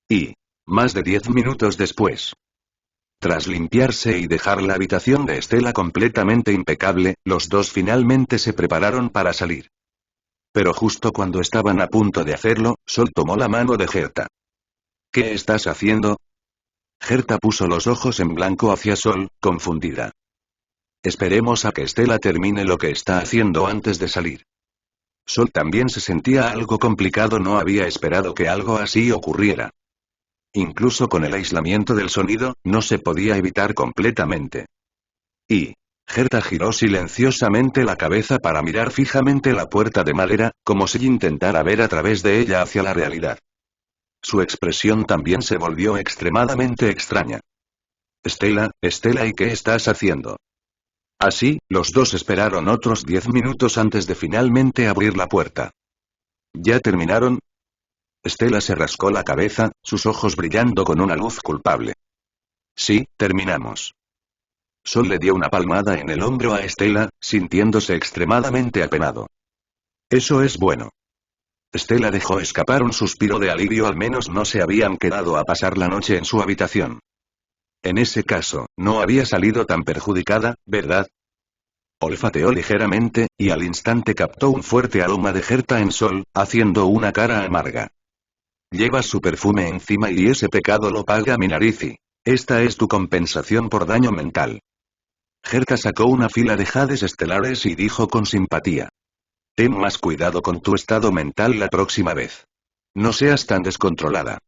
Speaker 1: Y, más de 10 minutos después. Tras limpiarse y dejar la habitación de Estela completamente impecable, los dos finalmente se prepararon para salir. Pero justo cuando estaban a punto de hacerlo, Sol tomó la mano de Herta. ¿Qué estás haciendo? Herta puso los ojos en blanco hacia Sol, confundida. Esperemos a que Estela termine lo que está haciendo antes de salir. Sol también se sentía algo complicado, no había esperado que algo así ocurriera. Incluso con el aislamiento del sonido, no se podía evitar completamente. Y Herta giró silenciosamente la cabeza para mirar fijamente la puerta de madera, como si intentara ver a través de ella hacia la realidad. Su expresión también se volvió extremadamente extraña. Estela, ¿y qué estás haciendo? Así, los dos esperaron otros 10 minutos antes de finalmente abrir la puerta. ¿Ya terminaron? Estela se rascó la cabeza, sus ojos brillando con una luz culpable. Sí, terminamos. Sol le dio una palmada en el hombro a Estela, sintiéndose extremadamente apenado. Eso es bueno. Estela dejó escapar un suspiro de alivio, al menos no se habían quedado a pasar la noche en su habitación. En ese caso, no había salido tan perjudicada, ¿verdad? Olfateó ligeramente, y al instante captó un fuerte aroma de Herta en Sol, haciendo una cara amarga. Llevas su perfume encima y ese pecado lo paga mi nariz y... Esta es tu compensación por daño mental. Herta sacó una fila de jades estelares y dijo con simpatía. Ten más cuidado con tu estado mental la próxima vez. No seas tan descontrolada.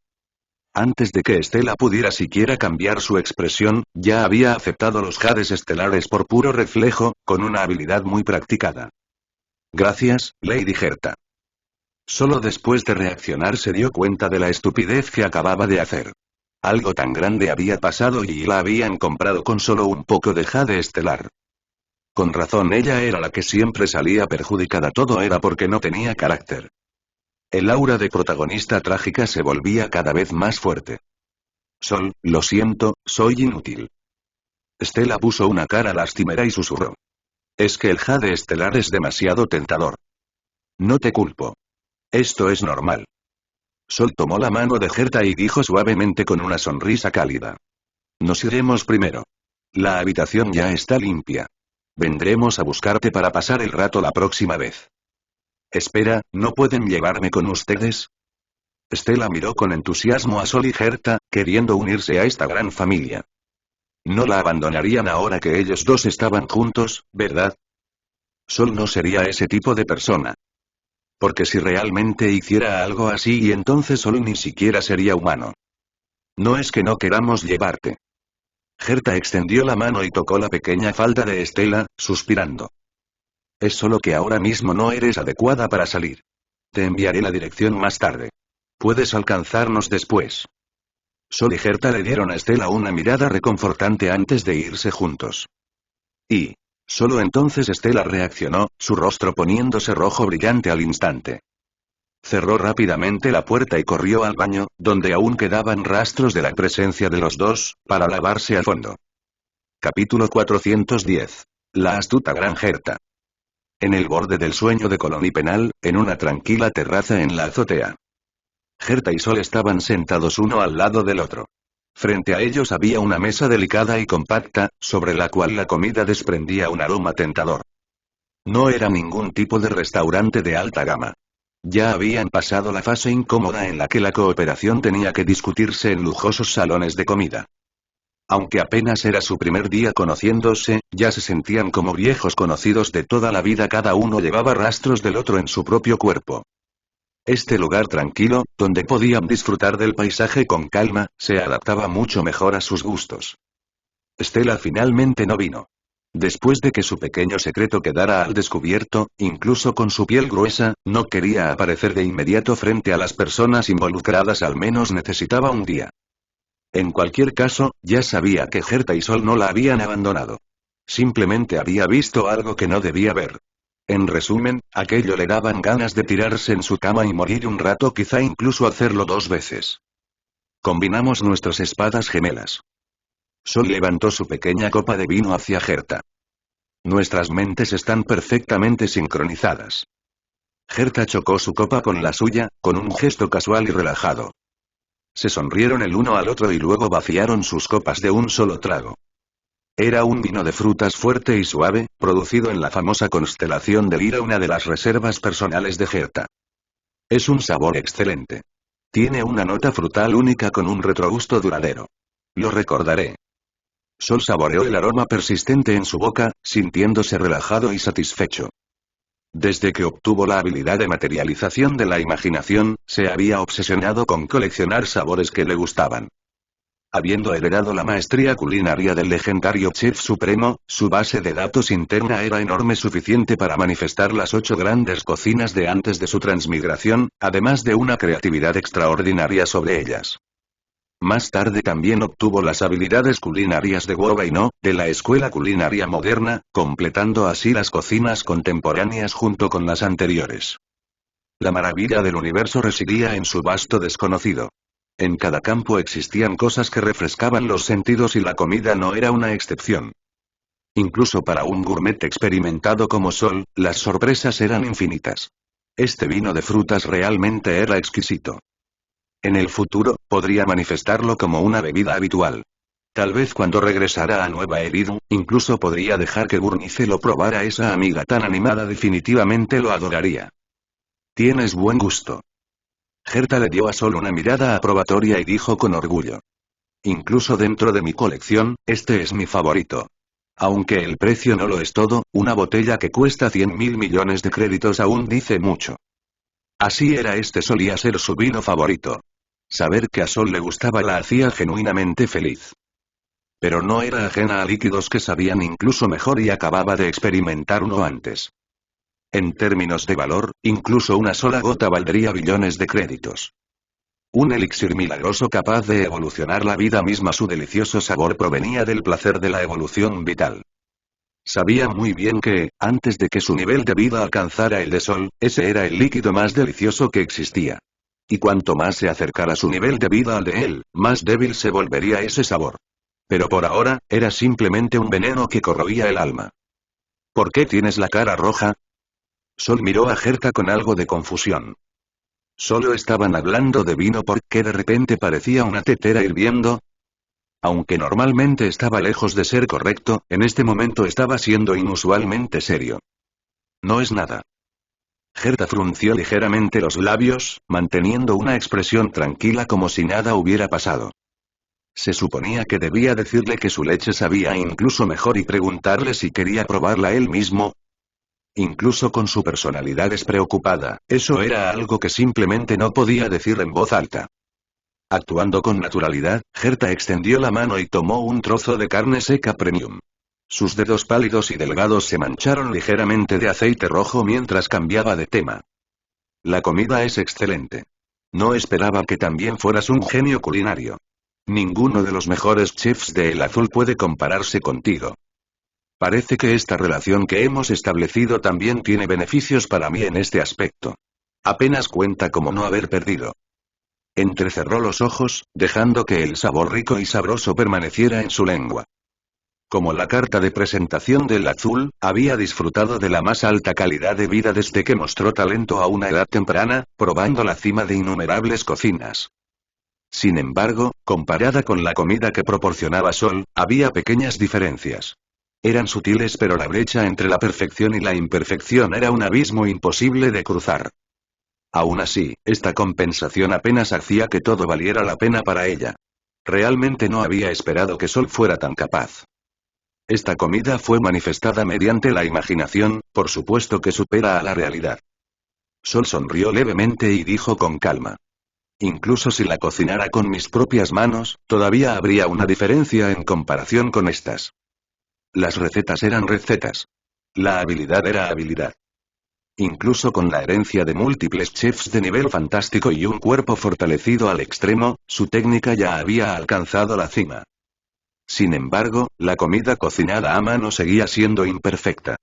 Speaker 1: Antes de que Estela pudiera siquiera cambiar su expresión, ya había aceptado los jades estelares por puro reflejo, con una habilidad muy practicada. Gracias, Lady Herta. Solo después de reaccionar se dio cuenta de la estupidez que acababa de hacer. Algo tan grande había pasado y la habían comprado con solo un poco de jade estelar. Con razón ella era la que siempre salía perjudicada, todo era porque no tenía carácter. El aura de protagonista trágica se volvía cada vez más fuerte. Sol, lo siento, soy inútil. Estela puso una cara lastimera y susurró. Es que el jade estelar es demasiado tentador. No te culpo. Esto es normal. Sol tomó la mano de Herta y dijo suavemente con una sonrisa cálida. Nos iremos primero. La habitación ya está limpia. Vendremos a buscarte para pasar el rato la próxima vez. Espera, ¿no pueden llevarme con ustedes? Estela miró con entusiasmo a Sol y Herta, queriendo unirse a esta gran familia. No la abandonarían ahora que ellos dos estaban juntos, ¿verdad? Sol no sería ese tipo de persona. Porque si realmente hiciera algo así y entonces Sol ni siquiera sería humano. No es que no queramos llevarte. Herta extendió la mano y tocó la pequeña falda de Estela, suspirando. Es solo que ahora mismo no eres adecuada para salir. Te enviaré la dirección más tarde. Puedes alcanzarnos después. Sol y Herta le dieron a Estela una mirada reconfortante antes de irse juntos. Y... solo entonces Estela reaccionó, su rostro poniéndose rojo brillante al instante. Cerró rápidamente la puerta y corrió al baño, donde aún quedaban rastros de la presencia de los dos, para lavarse a fondo. Capítulo 410. La astuta gran Herta. En el borde del sueño de Colony Penal, en una tranquila terraza en la azotea. Herta y Sol estaban sentados uno al lado del otro. Frente a ellos había una mesa delicada y compacta, sobre la cual la comida desprendía un aroma tentador. No era ningún tipo de restaurante de alta gama. Ya habían pasado la fase incómoda en la que la cooperación tenía que discutirse en lujosos salones de comida. Aunque apenas era su primer día conociéndose, ya se sentían como viejos conocidos de toda la vida, cada uno llevaba rastros del otro en su propio cuerpo. Este lugar tranquilo, donde podían disfrutar del paisaje con calma, se adaptaba mucho mejor a sus gustos. Estela finalmente no vino. Después de que su pequeño secreto quedara al descubierto, incluso con su piel gruesa, no quería aparecer de inmediato frente a las personas involucradas, al menos necesitaba un día. En cualquier caso, ya sabía que Herta y Sol no la habían abandonado. Simplemente había visto algo que no debía ver. En resumen, aquello le daban ganas de tirarse en su cama y morir un rato, quizá incluso hacerlo 2 veces. Combinamos nuestras espadas gemelas. Sol levantó su pequeña copa de vino hacia Herta. Nuestras mentes están perfectamente sincronizadas. Herta chocó su copa con la suya, con un gesto casual y relajado. Se sonrieron el uno al otro y luego vaciaron sus copas de un solo trago. Era un vino de frutas fuerte y suave, producido en la famosa constelación de Lira, una de las reservas personales de Herta. Es un sabor excelente. Tiene una nota frutal única con un retrogusto duradero. Lo recordaré. Sol saboreó el aroma persistente en su boca, sintiéndose relajado y satisfecho. Desde que obtuvo la habilidad de materialización de la imaginación, se había obsesionado con coleccionar sabores que le gustaban. Habiendo heredado la maestría culinaria del legendario chef supremo, su base de datos interna era enorme, suficiente para manifestar las 8 grandes cocinas de antes de su transmigración, además de una creatividad extraordinaria sobre ellas. Más tarde también obtuvo las habilidades culinarias de Guo Wei No, de la escuela culinaria moderna, completando así las cocinas contemporáneas junto con las anteriores. La maravilla del universo residía en su vasto desconocido. En cada campo existían cosas que refrescaban los sentidos y la comida no era una excepción. Incluso para un gourmet experimentado como Sol, las sorpresas eran infinitas. Este vino de frutas realmente era exquisito. En el futuro, podría manifestarlo como una bebida habitual. Tal vez cuando regresara a Nueva Eridu, incluso podría dejar que Burnice lo probara. Esa amiga tan animada definitivamente lo adoraría. Tienes buen gusto. Herta le dio a Sol una mirada aprobatoria y dijo con orgullo. Incluso dentro de mi colección, este es mi favorito. Aunque el precio no lo es todo, una botella que cuesta 100.000 millones de créditos aún dice mucho. Así era, este solía ser su vino favorito. Saber que a Sol le gustaba la hacía genuinamente feliz. Pero no era ajena a líquidos que sabían incluso mejor y acababa de experimentar uno antes. En términos de valor, incluso una sola gota valdría billones de créditos. Un elixir milagroso capaz de evolucionar la vida misma. Su delicioso sabor provenía del placer de la evolución vital. Sabía muy bien que, antes de que su nivel de vida alcanzara el de Sol, ese era el líquido más delicioso que existía. Y cuanto más se acercara su nivel de vida al de él, más débil se volvería ese sabor. Pero por ahora, era simplemente un veneno que corroía el alma. ¿Por qué tienes la cara roja? Sol miró a Herta con algo de confusión. ¿Solo estaban hablando de vino porque de repente parecía una tetera hirviendo? Aunque normalmente estaba lejos de ser correcto, en este momento estaba siendo inusualmente serio. No es nada. Herta frunció ligeramente los labios, manteniendo una expresión tranquila como si nada hubiera pasado. Se suponía que debía decirle que su leche sabía incluso mejor y preguntarle si quería probarla él mismo. Incluso con su personalidad despreocupada, eso era algo que simplemente no podía decir en voz alta. Actuando con naturalidad, Herta extendió la mano y tomó un trozo de carne seca premium. Sus dedos pálidos y delgados se mancharon ligeramente de aceite rojo mientras cambiaba de tema. La comida es excelente. No esperaba que también fueras un genio culinario. Ninguno de los mejores chefs de El Azul puede compararse contigo. Parece que esta relación que hemos establecido también tiene beneficios para mí en este aspecto. Apenas cuenta como no haber perdido. Entrecerró los ojos, dejando que el sabor rico y sabroso permaneciera en su lengua. Como la carta de presentación del Azul, había disfrutado de la más alta calidad de vida desde que mostró talento a una edad temprana, probando la cima de innumerables cocinas. Sin embargo, comparada con la comida que proporcionaba Sol, había pequeñas diferencias. Eran sutiles, pero la brecha entre la perfección y la imperfección era un abismo imposible de cruzar. Aún así, esta compensación apenas hacía que todo valiera la pena para ella. Realmente no había esperado que Sol fuera tan capaz. Esta comida fue manifestada mediante la imaginación, por supuesto que supera a la realidad. Sol sonrió levemente y dijo con calma. Incluso si la cocinara con mis propias manos, todavía habría una diferencia en comparación con estas. Las recetas eran recetas. La habilidad era habilidad. Incluso con la herencia de múltiples chefs de nivel fantástico y un cuerpo fortalecido al extremo, su técnica ya había alcanzado la cima. Sin embargo, la comida cocinada a mano seguía siendo imperfecta.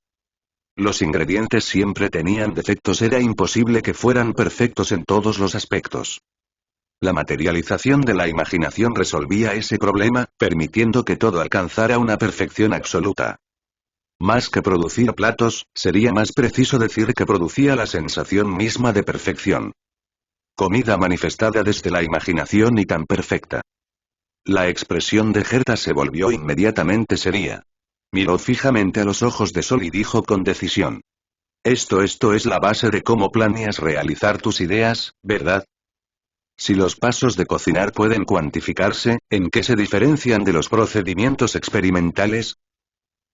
Speaker 1: Los ingredientes siempre tenían defectos, era imposible que fueran perfectos en todos los aspectos. La materialización de la imaginación resolvía ese problema, permitiendo que todo alcanzara una perfección absoluta. Más que producir platos, sería más preciso decir que producía la sensación misma de perfección. Comida manifestada desde la imaginación y tan perfecta. La expresión de Gerta se volvió inmediatamente seria. Miró fijamente a los ojos de Sol y dijo con decisión. Esto es la base de cómo planeas realizar tus ideas, ¿verdad? Si los pasos de cocinar pueden cuantificarse, ¿en qué se diferencian de los procedimientos experimentales?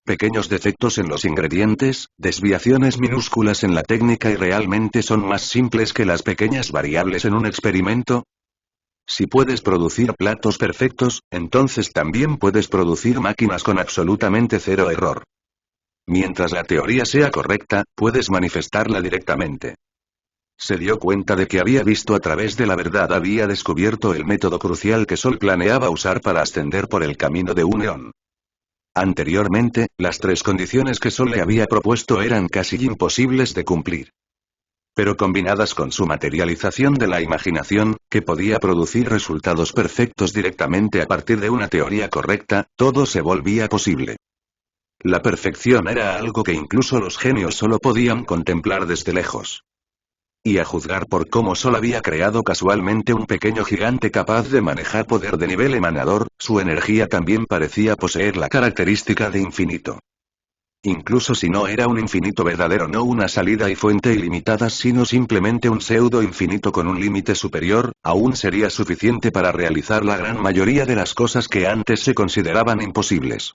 Speaker 1: Pequeños defectos en los ingredientes, desviaciones minúsculas en la técnica y realmente son más simples que las pequeñas variables en un experimento. Si puedes producir platos perfectos, entonces también puedes producir máquinas con absolutamente cero error. Mientras la teoría sea correcta, puedes manifestarla directamente. Se dio cuenta de que había visto a través de la verdad, había descubierto el método crucial que Sol planeaba usar para ascender por el camino de un eón. Anteriormente, las 3 condiciones que Sol le había propuesto eran casi imposibles de cumplir. Pero combinadas con su materialización de la imaginación, que podía producir resultados perfectos directamente a partir de una teoría correcta, todo se volvía posible. La perfección era algo que incluso los genios solo podían contemplar desde lejos. Y a juzgar por cómo Sol había creado casualmente un pequeño gigante capaz de manejar poder de nivel emanador, su energía también parecía poseer la característica de infinito. Incluso si no era un infinito verdadero, no una salida y fuente ilimitadas, sino simplemente un pseudo infinito con un límite superior, aún sería suficiente para realizar la gran mayoría de las cosas que antes se consideraban imposibles.